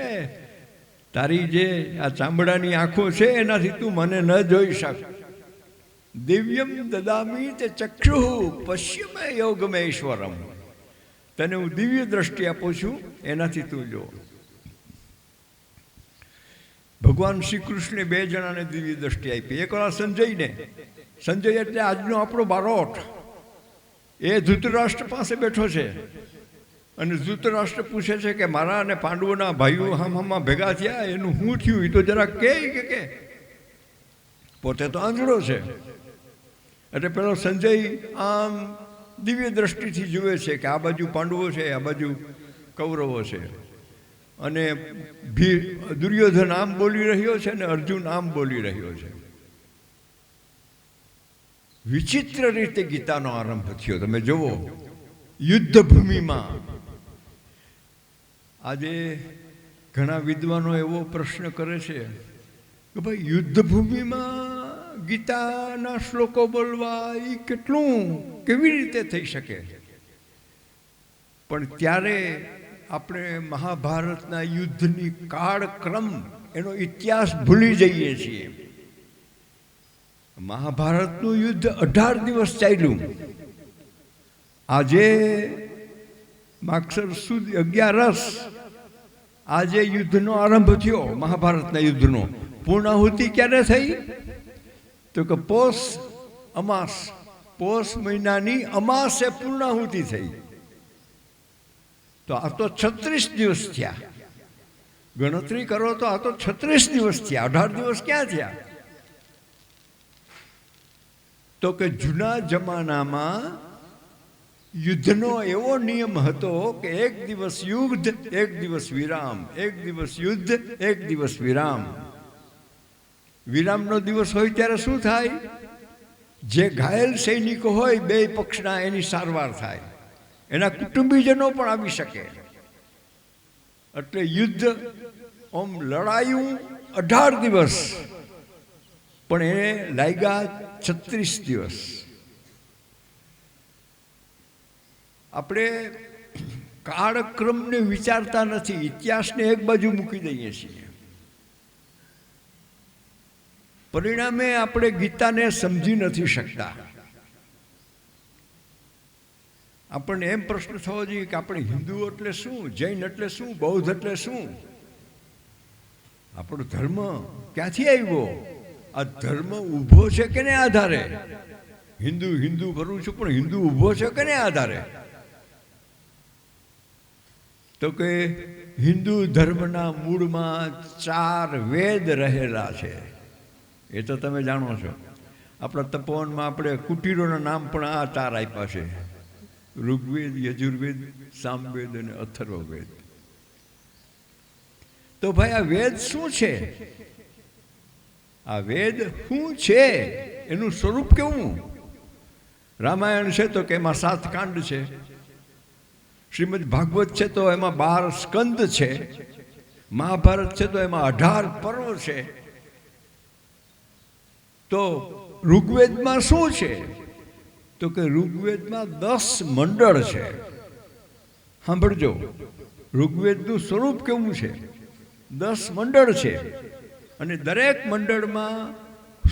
તારી જે આ ચામડાની આંખો છે, એનાથી તું મને ન જોઈ શક. દિવ્યમ દદામી તે ચક્ષુ પશ્યમે યોગમેશ્વરમ. તને હું દિવ્ય દ્રષ્ટિ આપું છું, એનાથી તું જો. ભગવાન શ્રી કૃષ્ણે 2 જણાને દિવ્ય દ્રષ્ટિ આપી. એક વાર સંજયને. સંજય એટલે આજનો આપણો બારોટ. એ ધૃતરાષ્ટ્ર પાસે બેઠો છે, અને ધૃતરાષ્ટ્ર પૂછે છે કે મારા અને પાંડવોના ભાઈઓ હામાં ભેગા થયા, એનું શું થયું? એ તો જરા કે પોતે તો આંધળો છે. એટલે પેલો સંજય આમ દિવ્ય દ્રષ્ટિથી જુએ છે કે આ બાજુ પાંડવો છે, આ બાજુ કૌરવો છે. અને દુર્યોધન આમ બોલી રહ્યો છે ને અર્જુન આમ બોલી રહ્યો છે. વિચિત્ર રીતે ગીતાનો આરંભ થયો. તમે જુઓ યુદ્ધ ભૂમિમાં. આજે ઘણા વિદ્વાનો એવો પ્રશ્ન કરે છે કે ભાઈ યુદ્ધ ભૂમિમાં ગીતાના શ્લોકો બોલવા એ કેટલું, કેવી રીતે થઈ શકે? પણ ત્યારે આપણે મહાભારતના યુદ્ધની કાળક્રમ એનો ઇતિહાસ ભૂલી જઈએ છીએ. મહાભારતનું યુદ્ધ 18 દિવસ ચાલ્યું. આજે માગસર સુદ 11 આજે યુદ્ધનો આરંભ થયો, મહાભારતના યુદ્ધનો. પૂર્ણાહુતિ ક્યારે થઈ? તો કે પોષ મહિનાની અમાસે પૂર્ણાહુતિ થઈ. તો આ તો 36 દિવસ થયા. ગણતરી કરો તો આ તો 36 દિવસ થયા. 18 દિવસ ક્યાં થયા? તો કે જૂના જમાનામાં યુદ્ધનો એવો નિયમ હતો કે 1 દિવસ યુદ્ધ 1 દિવસ વિરામ, 1 દિવસ યુદ્ધ 1 દિવસ વિરામ. વિરામનો દિવસ હોય ત્યારે શું થાય? જે ઘાયલ સૈનિકો હોય બે પક્ષના એની સારવાર થાય, એના કુટુંબીજનો પણ આવી શકે. એટલે યુદ્ધ આમ લડાયું 18 દિવસ, પણ એને લાગ્યા 36 દિવસ. આપણે કાળક્રમને વિચારતા નથી, ઇતિહાસને એક બાજુ મૂકી દઈએ છીએ. પરિણામે આપણે ગીતાને સમજી નથી શકતા. આપણને એમ પ્રશ્ન થવો જોઈએ કે આપણે હિન્દુ એટલે શું, જૈન એટલે શું, બૌદ્ધ એટલે શું? આપણો ધર્મ ક્યાંથી આવ્યો? આ ધર્મ ઊભો છે કેને આધારે? હિન્દુ કરું છું, પણ હિન્દુ ઊભો છે કેને આધારે? તો કે હિન્દુ ધર્મના મૂળમાં 4 વેદ રહેલા છે. એ તો તમે જાણો છો. આપણા તપોવનમાં આપણે કુટીરોના નામ પણ આ 4 આપ્યા છે: ઋગ્વેદ, યજુર્વેદ, સામવેદ અને અથર્વવેદ. તો ભાઈ આ વેદ શું છે? આ વેદ શું છે? એનું સ્વરૂપ કેવું? રામાયણ છે તો કે એમાં 7 કાંડ છે. શ્રીમદ ભાગવત છે તો એમાં 12 સ્કંદ છે. મહાભારત છે તો એમાં 18 પર્વ છે. તો ઋગ્વેદમાં શું છે? તો કે ઋગ્વેદમાં 10 મંડળ છે. સાંભળજો, ઋગ્વેદનું સ્વરૂપ કેવું છે? 10 મંડળ છે, અને દરેક મંડળમાં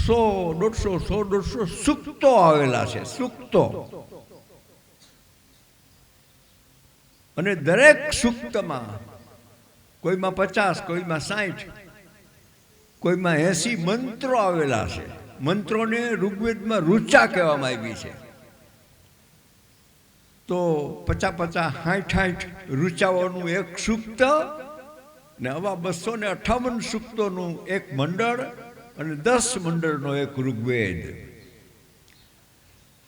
100-150 સૂક્તો આવેલા છે. સૂક્તો. અને દરેક સૂક્તમાં કોઈમાં 50, કોઈમાં 60, કોઈમાં 80 મંત્રો આવેલા છે. મંત્રોને ઋગ્વેદમાં ઋચા કહેવામાં આવી છે. તો 50-60 ઋચાઓનું એક સૂક્ત, ને આવા 258 સૂક્તોનું એક મંડળ, અને 10 મંડળનો એક ઋગ્વેદ.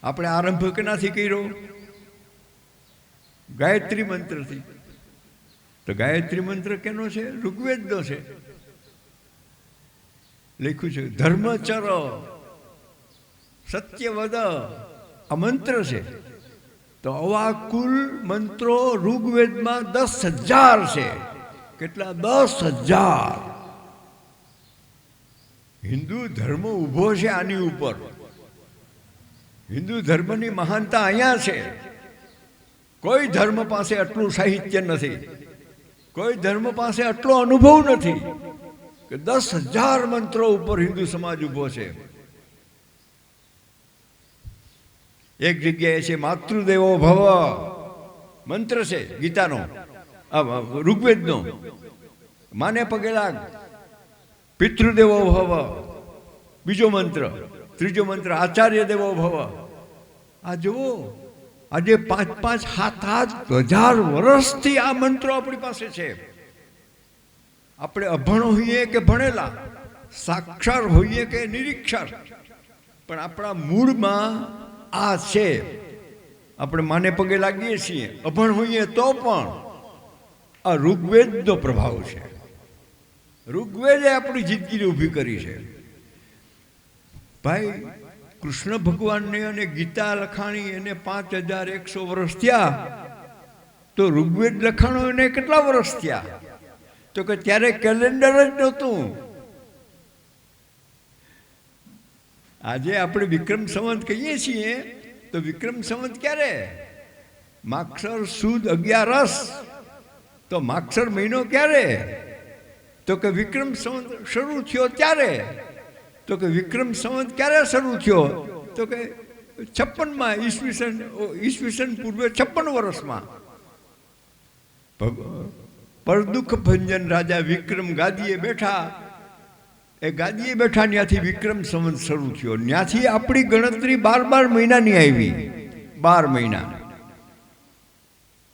આપણે આરંભ કેનાથી કર્યો? ગાયત્રી મંત્રથી. તો ગાયત્રી મંત્ર કેનો છે? ઋગ્વેદનો છે. લખ્યું છે ધર્મચર સત્યવદ, આ મંત્ર છે. તો આવા કુલ મંત્રો ઋગ્વેદમાં 10,000 છે. કેટલા? 10,000. હિન્દુ ધર્મ ઊભો છે આની ઉપર. હિન્દુ ધર્મની મહાનતા અહીંયા છે. કોઈ ધર્મ પાસે આટલું સાહિત્ય નથી, કોઈ ધર્મ પાસે આટલો અનુભવ નથી કે 10,000 મંત્રો ઉપર હિન્દુ સમાજ ઊભો છે. એક જગ્યાએ છે માતૃદેવો ભવ, મંત્ર છે ગીતાનો, ઋગ્વેદનો. માને પગે લાગ, પિતૃદેવો ભવ બીજો મંત્ર. ત્રીજો મંત્ર આચાર્ય દેવો ભવ. આ જુઓ, આજે 5-7 વર્ષથી આ મંત્રો આપણી પાસે છે. આપણે અભણ હોઈએ કે ભણેલા, સાક્ષર હોઈએ કે નિરીક્ષર, પણ આપણા મૂળમાં આ છે. આપણે માને પગે લાગીએ છીએ, અભણ હોઈએ તો પણ આ ઋગ્વેદનો પ્રભાવ છે. ઋગ્વેદે આપણી જિંદગીને ઊભી કરી છે. ભાઈ, કૃષ્ણ ભગવાનને અને ગીતા લખાણી એને 5100 વર્ષ થયા, તો ઋગ્વેદ લખાણો એને કેટલા વર્ષ થયા? તો કે ત્યારે કેલેન્ડર જ નહોતું. આજે આપણે વિક્રમ સંવત કહીએ છીએ, તો વિક્રમ સંવત ક્યારે? માગસર સુદ 11. તો માગસર મહિનો ક્યારે? તો કે વિક્રમ સંવત શરૂ થયો ત્યારે. તો કે વિક્રમ સંવત ક્યારે શરૂ થયો? તો કે 56માં ઈસવીસન પૂર્વે 56 વર્ષમાં પરદુખ ભંજન રાજા વિક્રમ ગાદીએ બેઠા. એ ગાદીએ બેઠા ત્યાંથી વિક્રમ સંવત શરૂ થયો. ત્યાંથી આપણી ગણતરી 12 મહિનાની આવી. 12 મહિના.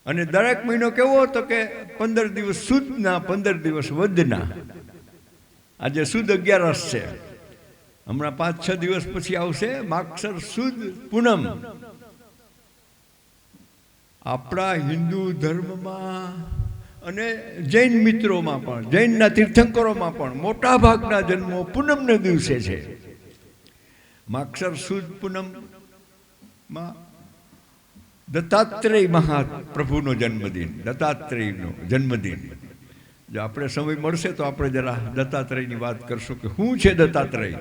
અને દરેક મહિનો કેવો? તો કે 15 દિવસ સુદના, 15 દિવસ વધના. આજે સુદ 11 છે. હમણાં 5-6 દિવસ પછી આવશે માગસર સુદ પૂનમ. આપણા હિન્દુ ધર્મમાં અને જૈન મિત્રોમાં પણ, જૈનના તીર્થંકરોમાં પણ મોટા ભાગના જન્મો પૂનમને દિવસે છે. માગસર સુદ પૂનમમાં દત્તાત્રેય મહાપ્રભુનો જન્મદિન, દત્તાત્રેયનો જન્મદિન. જો આપણે સમય મળશે તો આપણે જરા દત્તાત્રેયની વાત કરશું કે શું છે દત્તાત્રેય.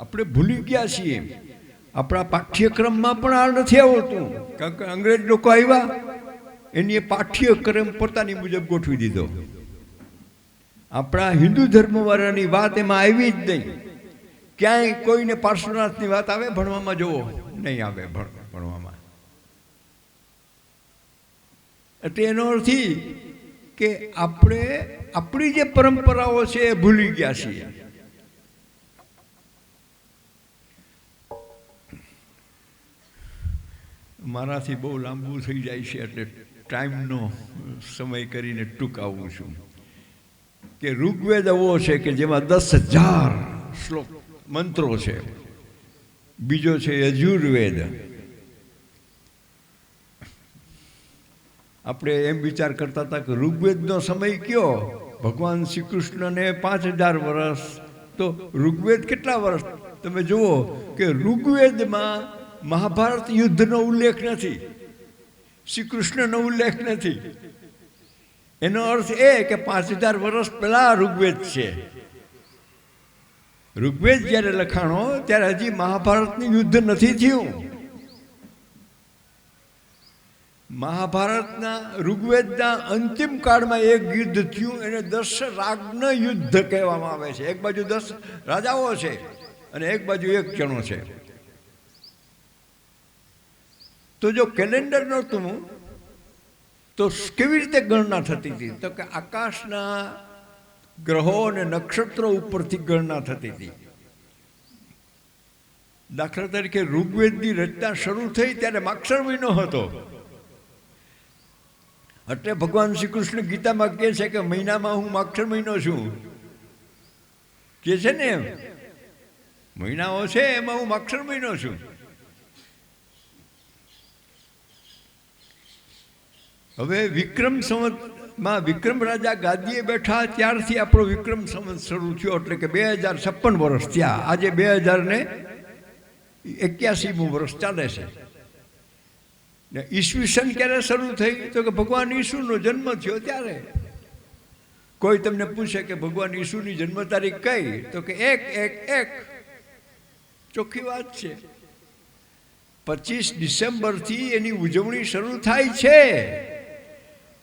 આપણે ભૂલી ગયા છીએ. આપણા પાઠ્યક્રમમાં પણ આ નથી આવડતું, કારણ કે અંગ્રેજ લોકો આવ્યા, એની પાઠ્યક્રમ પોતાની મુજબ ગોઠવી દીધો. આપણા હિન્દુ ધર્મવાળાની વાત એમાં આવી જ નહીં. ક્યાંય કોઈને પાર્શ્વનાથની વાત આવે ભણવામાં? જુઓ, નહીં આવે ભણવામાં. એટલે એનો અર્થ કે આપણે આપણી જે પરંપરાઓ છે એ ભૂલી ગયા છીએ. મારાથી બહુ લાંબુ થઈ જાય છે એટલે ટાઈમનો સમય કરીને ટૂંકાવું છું. કે ઋગ્વેદ એવો છે કે જેમાં 10,000 શ્લોક મંત્રો છે. બીજો છે યજુર્વેદ. આપણે એમ વિચાર કરતા હતા કે ઋગ્વેદનો સમય કયો? ભગવાન શ્રી કૃષ્ણને 5,000 વર્ષ. તો ઋગ્વેદ કેટલા વર્ષ? તમે જુઓ કે ઋગ્વેદમાં મહાભારત યુદ્ધનો ઉલ્લેખ નથી, શ્રી કૃષ્ણનો ઉલ્લેખ નથી. એનો અર્થ એ કે 5,000 વર્ષ પહેલા ઋગ્વેદ છે. ઋગ્વેદ જ્યારે લખાણો ત્યારે હજી મહાભારતનું યુદ્ધ નથી થયું. મહાભારતના ઋગ્વેદના અંતિમ કાળમાં એક યુદ્ધ થયું, એને 10 રાગન યુદ્ધ કહેવામાં આવે છે. એક બાજુ 10 રાજાઓ છે અને એક બાજુ એક જણો છે. તો જો કેલેન્ડર નહોતું તો કેવી રીતે ગણના થતી હતી? તો કે આકાશના ગ્રહો અને નક્ષત્રો ઉપરથી ગણના થતી હતી. દાખલા તરીકે ઋગ્વેદની રચના શરૂ થઈ ત્યારે માગસર મહિનો હતો. એટલે ભગવાન શ્રી કૃષ્ણ ગીતામાં કહે છે કે મહિનામાં હું માગસર મહિનો છું. કે છે ને, મહિનાઓ છે એમાં હું માગસર મહિનો છું. હવે વિક્રમ સંવતમાં વિક્રમ રાજા ગાદીએ બેઠા ત્યારથી આપણો વિક્રમ સંવત શરૂ થયો. એટલે કે 2056 વર્ષ થયા. આજે 2081મું વર્ષ ચાલે છે. ને ઈસવીસન ક્યારે શરૂ થઈ? તો કે ભગવાન ઈસુનો જન્મ થયો ત્યારે. કોઈ તમને પૂછે કે ભગવાન ઈસુની જન્મ તારીખ કઈ? તો કે 1-1-1. ચોખ્ખી વાત છે. 25 ડિસેમ્બરથી એની ઉજવણી શરૂ થાય છે.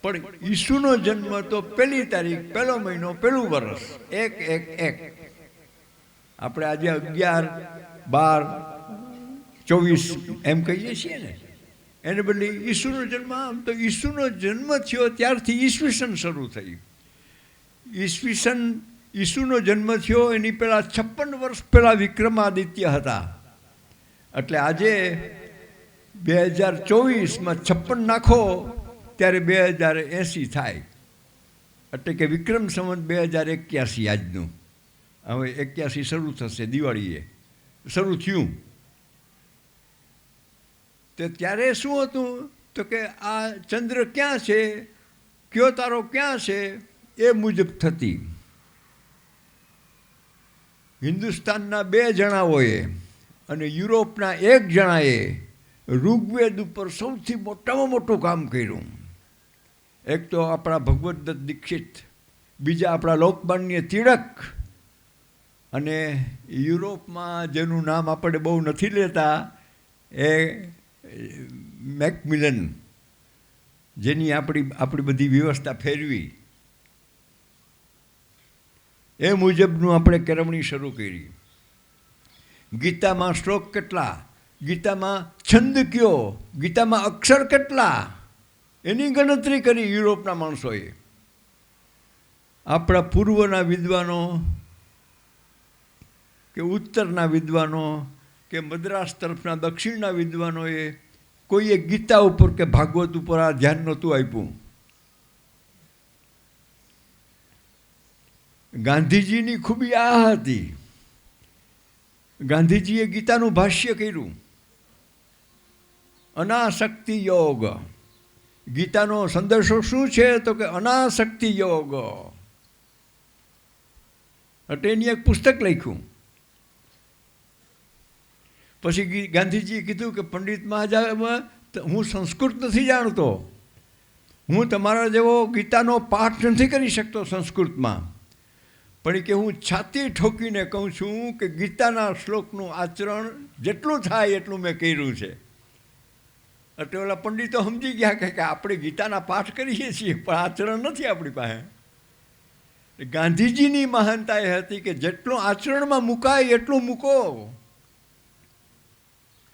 પણ ઈસુનો જન્મ તો 1 તારીખ, 1 મહિનો, 1 વર્ષ, 1-1-1. આપણે આજે 11-12-24 એમ કહીએ છીએ ને, એને બદલે ઈસુનો જન્મ. આમ તો ઈસુનો જન્મ થયો ત્યારથી ઈસવીસન શરૂ થયું. ઈસુનો જન્મ થયો એની પહેલાં 56 વર્ષ પહેલાં વિક્રમાદિત્ય હતા. એટલે આજે 2024માં 56 નાખો ત્યારે 2080 થાય. એટલે કે વિક્રમ સંવત 2081 આજનું. હવે 81 શરૂ થશે, દિવાળીએ શરૂ થયું. તો ત્યારે શું હતું? તો કે આ ચંદ્ર ક્યાં છે, કયો તારો ક્યાં છે, એ મુજબ થતી. હિન્દુસ્તાનના 2 જણાઓએ અને યુરોપના 1 જણાએ ઋગ્વેદ ઉપર સૌથી મોટામાં મોટું કામ કર્યું. એક તો આપણા ભગવદત્ત દીક્ષિત, બીજા આપણા લોકમાન્ય તિળક, અને યુરોપમાં જેનું નામ આપણે બહુ નથી લેતા એ મેકમિલન, જેની આપણી બધી વ્યવસ્થા ફેરવી. એ મુજબનું આપણે કેળવણી શરૂ કરી. ગીતામાં શ્લોક કેટલા, ગીતામાં છંદ કયો, ગીતામાં અક્ષર કેટલા, એની ગણતરી કરી યુરોપના માણસોએ. આપણા પૂર્વના વિદ્વાનો કે ઉત્તરના વિદ્વાનો કે મદ્રાસ તરફના દક્ષિણના વિદ્વાનોએ કોઈએ ગીતા ઉપર કે ભાગવત ઉપર આ ધ્યાન નહોતું આપ્યું. ગાંધીજીની ખૂબી આ હતી. ગાંધીજીએ ગીતાનું ભાષ્ય કર્યું, અનાસક્તિ યોગ. ગીતાનો સંદેશો શું છે તો કે અનાસક્તિ યોગ. એટલે એની એક પુસ્તક લખ્યું. પછી ગાંધીજીએ કીધું કે પંડિત મહારાજ, હું સંસ્કૃત નથી જાણતો, હું તમારા જેવો ગીતાનો પાઠ નથી કરી શકતો સંસ્કૃતમાં, પણ કે હું છાતી ઠોકીને કહું છું કે ગીતાના શ્લોકનું આચરણ જેટલું થાય એટલું મેં કર્યું છે. એટલે ઓલા પંડિતો સમજી ગયા કે આપણે ગીતાના પાઠ કરીએ છીએ પણ આચરણ નથી આપણી પાસે. ગાંધીજીની મહાનતા એ હતી કે જેટલું આચરણમાં મુકાય એટલું મૂકો.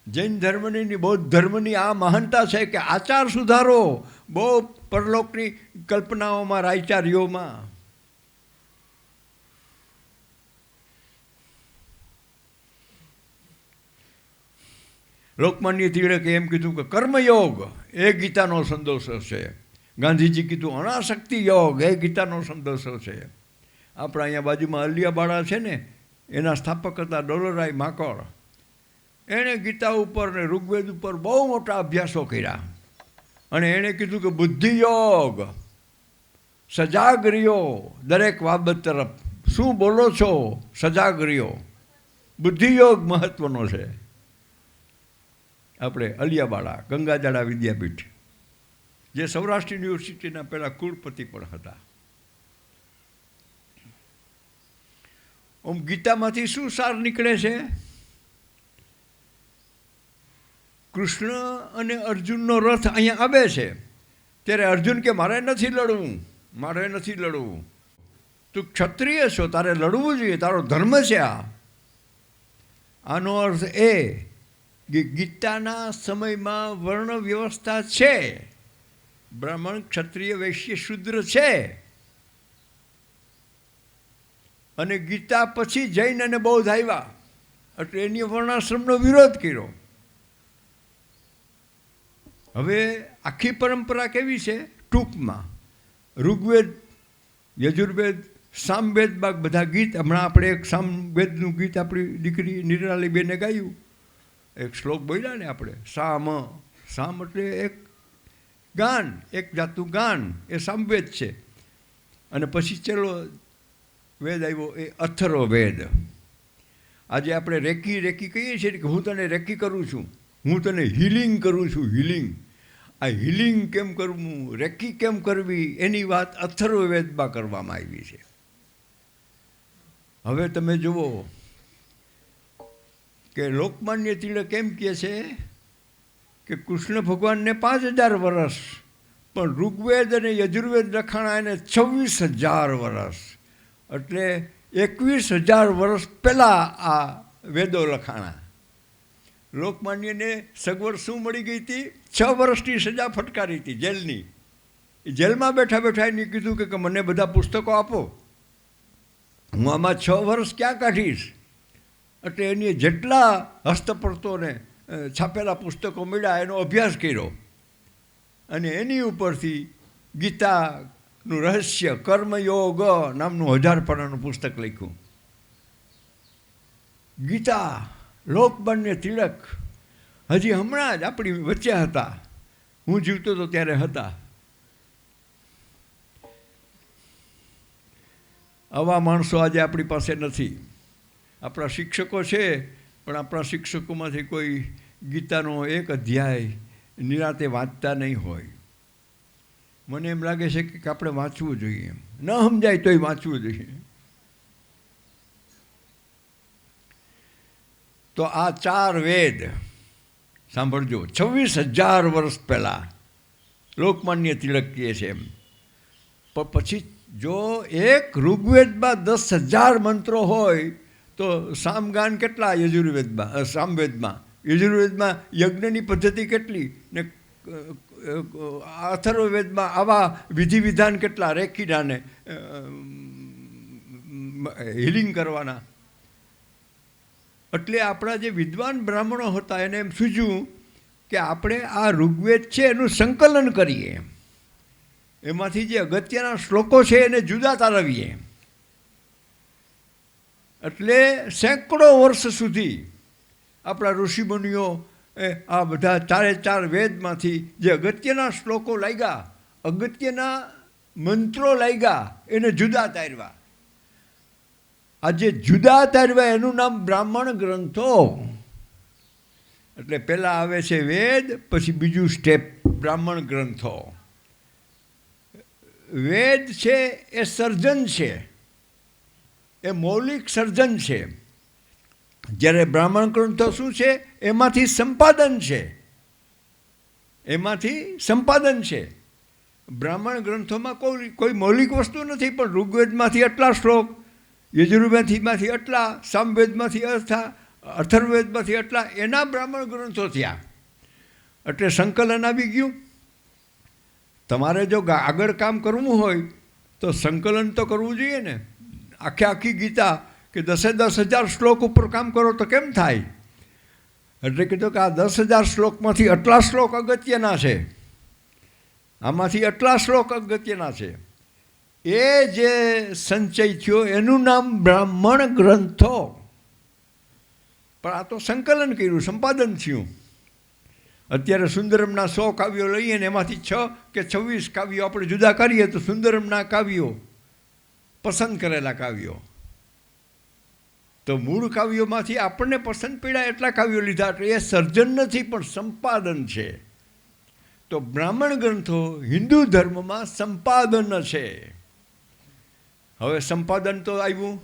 જૈન ધર્મની, બૌદ્ધ ધર્મની આ મહાનતા છે કે આચાર સુધારો, બહુ પરલોકની કલ્પનાઓમાં, રાયચાર્યોમાં. લોકમાન્ય તિલકે એમ કીધું કે કર્મયોગ એ ગીતાનો સંદેશો છે. ગાંધીજી કીધું અનાસક્તિ યોગ એ ગીતાનો સંદેશો છે. આપણા અહીંયા બાજુમાં અલિયાબાડા છે ને, એના સ્થાપક હતા ડોલરાય માકડ. એણે ગીતા ઉપર ને ઋગ્વેદ ઉપર બહુ મોટા અભ્યાસો કર્યા અને એણે કીધું કે બુદ્ધિયોગ, સજાગ રહ્યો દરેક બાબત તરફ. શું બોલો છો, સજાગ રહ્યો. બુદ્ધિયોગ મહત્વનો છે. આપણે અલિયાબાડા ગંગાજાડા વિદ્યાપીઠ, જે સૌરાષ્ટ્ર યુનિવર્સિટીના પહેલાં કુળપતિ પણ હતા. ગીતામાંથી શું સાર નીકળે છે? કૃષ્ણ અને અર્જુનનો રથ અહીંયા આવે છે ત્યારે અર્જુન કે મારે નથી લડવું, મારે નથી લડવું. તું ક્ષત્રિય છો, તારે લડવું જોઈએ, તારો ધર્મ છે આ. આનો અર્થ એ કે ગીતાના સમયમાં વર્ણ વ્યવસ્થા છે. બ્રાહ્મણ, ક્ષત્રિય, વૈશ્ય, શૂદ્ર છે. અને ગીતા પછી જૈન અને બૌદ્ધ આવ્યા એટલે એની વર્ણાશ્રમનો વિરોધ કર્યો. હવે આખી પરંપરા કેવી છે? ટૂંકમાં ઋગ્વેદ, યજુર્વેદ, સામવેદ બાગ બધા ગીત. હમણાં આપણે એક સામવેદનું ગીત આપણી દીકરી નિરાલીબેને ગાયું, એક શ્લોક બોલ્યા ને આપણે, સામ. સામ એટલે એક ગાન, એક જાતનું ગાન, એ સામવેદ છે. અને પછી ચલો વેદ આવ્યો, એ અથર્વવેદ. આજે આપણે રેકી રેકી કહીએ છીએ કે હું તને રેકી કરું છું, હું તને હિલિંગ કરું છું. હિલિંગ, આ હિલિંગ કેમ કરવું, રેકી કેમ કરવી, એની વાત અથર્વવેદમાં કરવામાં આવી છે. હવે તમે જુઓ કે લોકમાન્ય તિલક એમ કહે છે કે કૃષ્ણ ભગવાનને 5000 વર્ષ, પણ ઋગ્વેદ અને યજુર્વેદ લખાણા એને 26,000 વર્ષ. એટલે 21,000 વર્ષ પહેલાં આ વેદો લખાણા. લોકમાન્યને સગવડ શું મળી ગઈ હતી? 6 વર્ષની સજા ફટકારી હતી જેલની. જેલમાં બેઠા બેઠા એને કીધું કે મને બધા પુસ્તકો આપો, હું આમાં 6 વર્ષ ક્યાં કાઢીશ. એટલે એની જેટલા હસ્તપ્રતોને છાપેલા પુસ્તકો મળ્યા એનો અભ્યાસ કર્યો અને એની ઉપરથી ગીતાનું રહસ્ય કર્મયોગ નામનું 1000 પાનાનું પુસ્તક લખ્યું. ગીતા લોકમાન્ય તિલક હજી હમણાં જ આપણી વચ્ચે હતા, હું જીવતો હતો ત્યારે હતા. આવા માણસો આજે આપણી પાસે નથી. આપણા શિક્ષકો છે પણ આપણા શિક્ષકોમાંથી કોઈ ગીતાનો એક અધ્યાય નિરાતે વાંચતા નહીં હોય. મને એમ લાગે છે કે આપણે વાંચવું જોઈએ, ન સમજાય તોય વાંચવું જોઈએ. તો આ 4 વેદ સાંભળજો, 26,000 વર્ષ પહેલાં લોકમાન્ય તિલક કહે છે એમ. પણ પછી જો એક ઋગ્વેદમાં 10,000 મંત્રો હોય તો સામગાન કેટલા યજુર્વેદમાં, સામવેદમાં? યજુર્વેદમાં યજ્ઞની પદ્ધતિ કેટલી ને અથર્વવેદમાં આવા વિધિ વિધાન કેટલા રેખીના ને હિલિંગ કરવાના. એટલે આપણા જે વિદ્વાન બ્રાહ્મણો હતા એને એમ સૂઝ્યું કે આપણે આ ઋગ્વેદ છે એનું સંકલન કરીએ, એમાંથી જે અગત્યના શ્લોકો છે એને જુદા તારવીએ. એટલે સેંકડો વર્ષ સુધી આપણા ઋષિમુનિઓ આ બધા 4 વેદમાંથી જે અગત્યના શ્લોકો લાગ્યા, અગત્યના મંત્રો લાગ્યા, એને જુદા તારવા. આ જે જુદા તારવા એનું નામ બ્રાહ્મણ ગ્રંથો. એટલે પહેલાં આવે છે વેદ, પછી બીજું સ્ટેપ બ્રાહ્મણ ગ્રંથો. વેદ છે એ સર્જન છે, એ મૌલિક સર્જન છે. જ્યારે બ્રાહ્મણ ગ્રંથો શું છે? એમાંથી સંપાદન છે, એમાંથી સંપાદન છે. બ્રાહ્મણ ગ્રંથોમાં કોઈ મૌલિક વસ્તુ નથી, પણ ઋગ્વેદમાંથી આટલા શ્લોક, યજુર્વેદમાંથી આટલા, સામવેદમાંથી અથર્વવેદમાંથી આટલા, એના બ્રાહ્મણ ગ્રંથો થયા. એટલે સંકલન આવી ગયું. તમારે જો આગળ કામ કરવું હોય તો સંકલન તો કરવું જોઈએ ને. આખી ગીતા કે 10,000 શ્લોક ઉપર કામ કરો તો કેમ થાય? એટલે કીધું કે આ 10,000 શ્લોકમાંથી આટલા શ્લોક અગત્યના છે, આમાંથી આટલા શ્લોક અગત્યના છે. એ જે સંચય થયો એનું નામ બ્રાહ્મણ ગ્રંથો. પણ આ તો સંકલન કર્યું, સંપાદન થયું. અત્યારે સુંદરમના 100 કાવ્યો લઈએ ને એમાંથી 6 કે 26 કાવ્યો આપણે જુદા કરીએ તો સુંદરમના કાવ્યો, પસંદ કરેલા કાવ્યો. તો મૂળ કાવ્યોમાંથી આપણને પસંદ પડ્યા એટલા કાવ્યો લીધા. એટલે એ સર્જન નથી પણ સંપાદન છે. તો બ્રાહ્મણ ગ્રંથો હિન્દુ ધર્મમાં સંપાદન છે. હવે સંપાદન તો આવ્યું,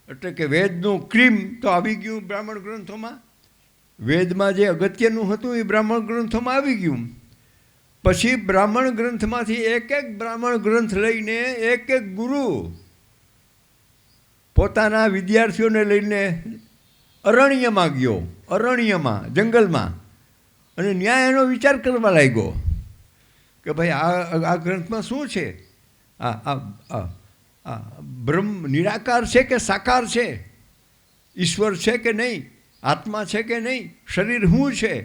એટલે કે વેદનું ક્રીમ તો આવી ગયું બ્રાહ્મણ ગ્રંથોમાં. વેદમાં જે અગત્યનું હતું એ બ્રાહ્મણ ગ્રંથોમાં આવી ગયું. પછી બ્રાહ્મણ ગ્રંથમાંથી એક બ્રાહ્મણ ગ્રંથ લઈને એક ગુરુ પોતાના વિદ્યાર્થીઓને લઈને અરણ્યમાં ગયો, અરણ્યમાં, જંગલમાં, અને ન્યાય એનો વિચાર કરવા લાગ્યો કે ભાઈ આ ગ્રંથમાં શું છે? આ બ્રહ્મ નિરાકાર છે કે સાકાર છે? ઈશ્વર છે કે નહીં? આત્મા છે કે નહીં? શરીર શું છે?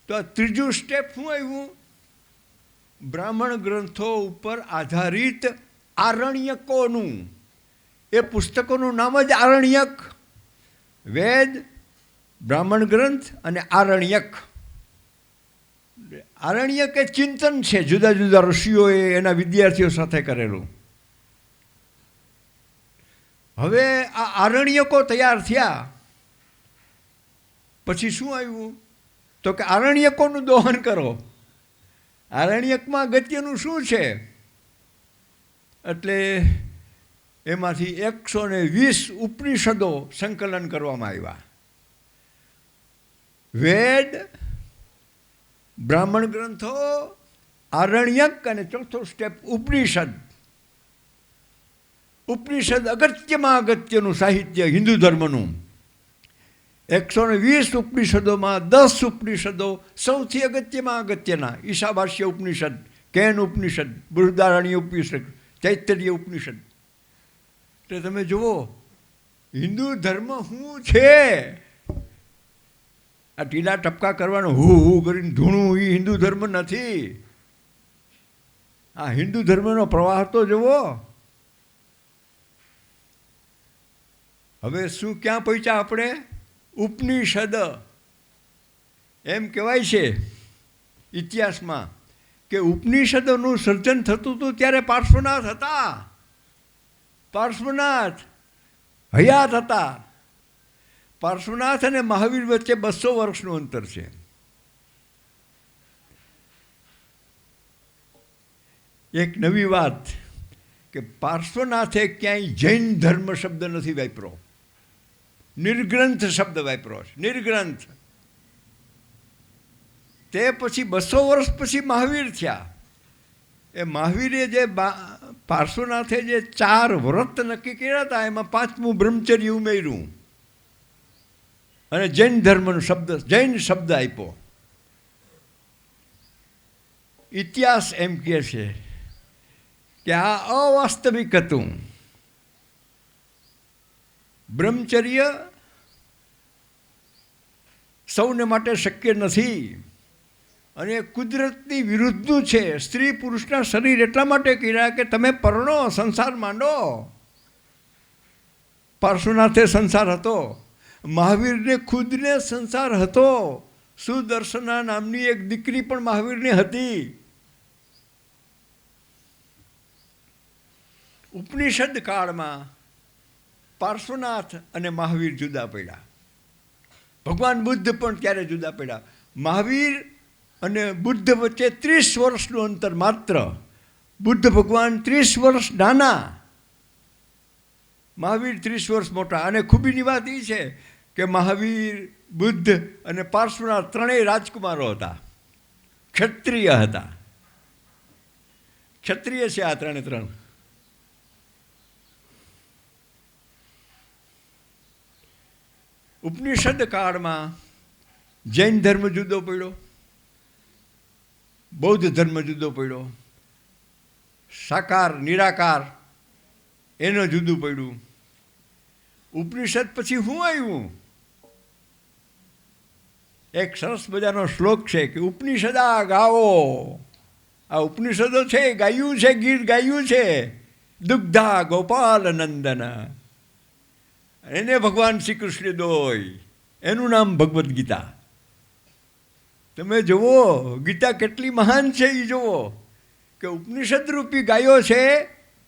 તો આ ત્રીજું સ્ટેપ શું આવ્યું? બ્રાહ્મણ ગ્રંથો ઉપર આધારિત આરણ્યકોનું, એ પુસ્તકોનું નામ જ આરણ્યક. વેદ, બ્રાહ્મણ ગ્રંથ અને આરણ્યક. આરણ્યક એ ચિંતન છે, જુદા જુદા ઋષિઓએ એના વિદ્યાર્થીઓ સાથે કરેલું. હવે આ આરણ્યકો તૈયાર થયા પછી શું આવ્યું? તો કે આરણ્યકોનું દોહન કરો. આરણ્યકમાં અગત્યનું શું છે? એટલે એમાંથી 120 ઉપનિષદો સંકલન કરવામાં આવ્યા. વેદ, બ્રાહ્મણ ગ્રંથો, આરણ્યક અને ચોથો સ્ટેપ ઉપનિષદ. ઉપનિષદ અગત્યમાં અગત્યનું સાહિત્ય હિન્દુ ધર્મનું. 120 ઉપનિષદોમાં 10 ઉપનિષદો સૌથી અગત્યમાં અગત્યના. ઈશાવાસ્ય ઉપનિષદ, કેન ઉપનિષદ, બૃહદારણ્ય ઉપનિષદ, તૈત્તરીય ઉપનિષદ. એટલે તમે જુઓ હિન્દુ ધર્મ શું છે? આ ટીલા ટપકા કરવાનું હું કરીને ધૂણું એ હિન્દુ ધર્મ નથી. આ હિન્દુ ધર્મનો પ્રવાહ તો જુઓ. હવે શું ક્યાં પહોંચ્યા આપણે? ઉપનિષદ. એમ કહેવાય છે ઇતિહાસમાં કે ઉપનિષદોનું સર્જન થતું હતું ત્યારે પાર્શ્વનાથ હતા. પાર્શ્વનાથ હયાત હતા. પાર્શ્વનાથ અને મહાવીર વચ્ચે 200 વર્ષનું અંતર છે. એક નવી વાત કે પાર્શ્વનાથે ક્યાંય જૈન ધર્મ શબ્દ નથી વાપર્યો, નિર્ગ્રંથ શબ્દ વાપર્યો છે. નિર્ગ્રંથ. તે પછી 200 વર્ષ પછી મહાવીર થયા. એ મહાવીરે જે પાર્શ્વનાથે જે 4 વ્રત નક્કી કર્યા હતા એમાં 5મું બ્રહ્મચર્ય ઉમેર્યું અને જૈન ધર્મનો જૈન શબ્દ આપ્યો. ઇતિહાસ એમ કહે છે કે આ અવાસ્તવિક હતું. બ્રહ્મચર્ય સૌને માટે શક્ય નથી અને કુદરતની વિરુદ્ધનું છે. સ્ત્રી પુરુષના શરીર એટલા માટે કર્યા કે તમે પરણો, સંસાર માંડો. પાર્શ્વનાથે સંસાર હતો, મહાવીરને ખુદને સંસાર હતો. સુદર્શના નામની એક દીકરી પણ મહાવીરની હતી. ઉપનિષદ કાળમાં પાર્શ્વનાથ અને મહાવીર જુદા પડ્યા. ભગવાન બુદ્ધ પણ ત્યારે જુદા પડ્યા. મહાવીર અને બુદ્ધ વચ્ચે 30 વર્ષનું અંતર માત્ર. બુદ્ધ ભગવાન 30 વર્ષ નાના, મહાવીર 30 વર્ષ મોટા. અને ખૂબીની વાત એ છે કે મહાવીર, બુદ્ધ અને પાર્શ્વનાથ ત્રણેય રાજકુમારો હતા, ક્ષત્રિય હતા. ક્ષત્રિય છે આ ત્રણ. ઉપનિષદ કાળમાં જૈન ધર્મ જુદો પડ્યો, બૌદ્ધ ધર્મ જુદો પડ્યો, સાકાર નિરાકાર એનું જુદું પડ્યું. ઉપનિષદ પછી શું આવ્યું? એક સરસ મજાનો શ્લોક છે કે ઉપનિષદા ગાવો. આ ઉપનિષદો છે, ગાયું છે, ગીત ગાયું છે. દુગ્ધા ગોપાલ નંદન, એને ભગવાન શ્રી કૃષ્ણ દોય, એનું નામ ભગવદ્ ગીતા. તમે જુઓ ગીતા કેટલી મહાન છે એ જુઓ કે ઉપનિષદ રૂપી ગાયો છે,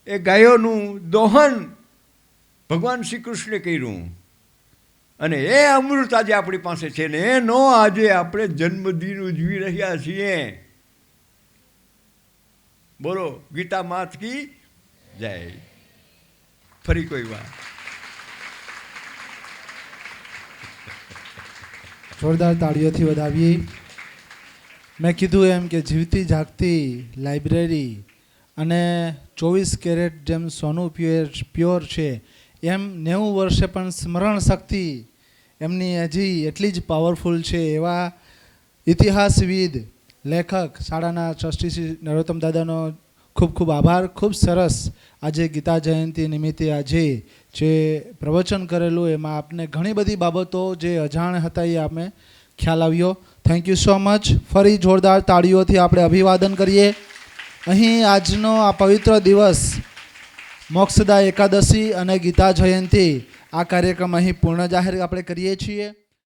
એ ગાયોનું દોહન ભગવાન શ્રી કૃષ્ણે કર્યું અને એ અમૃત આજે આપણી પાસે છે ને એનો આજે આપણે જન્મદિન ઉજવી રહ્યા છીએ. બોલો ગીતા માત કી જય. ફરી કોઈ વાત. જોરદાર તાળીઓથી વધાવીએ. મેં કીધું એમ કે જીવતી જાગતી લાઇબ્રેરી અને 24 કેરેટ જેમ સોનું પ્યોર છે એમ 90 વર્ષે પણ સ્મરણ શક્તિ એમની હજી એટલી જ પાવરફુલ છે. એવા ઇતિહાસવિદ, લેખક, શાળાના ટ્રસ્ટી શ્રી નરોત્તમ દાદાનો ખૂબ ખૂબ આભાર. ખૂબ સરસ આજે ગીતા જયંતિ નિમિત્તે આજે જે પ્રવચન કરેલું એમાં આપને ઘણી બધી બાબતો જે અજાણ હતા એ આપણે ખ્યાલ આવ્યો. Thank you so much. ફરી જોરદાર તાળીઓથી આપણે અભિવાદન કરીએ. અહીં આજનો આ પવિત્ર દિવસ મોક્ષદા એકાદશી અને ગીતા જયંતિ આ કાર્યક્રમ અહીં પૂર્ણ જાહેર આપણે કરીએ છીએ.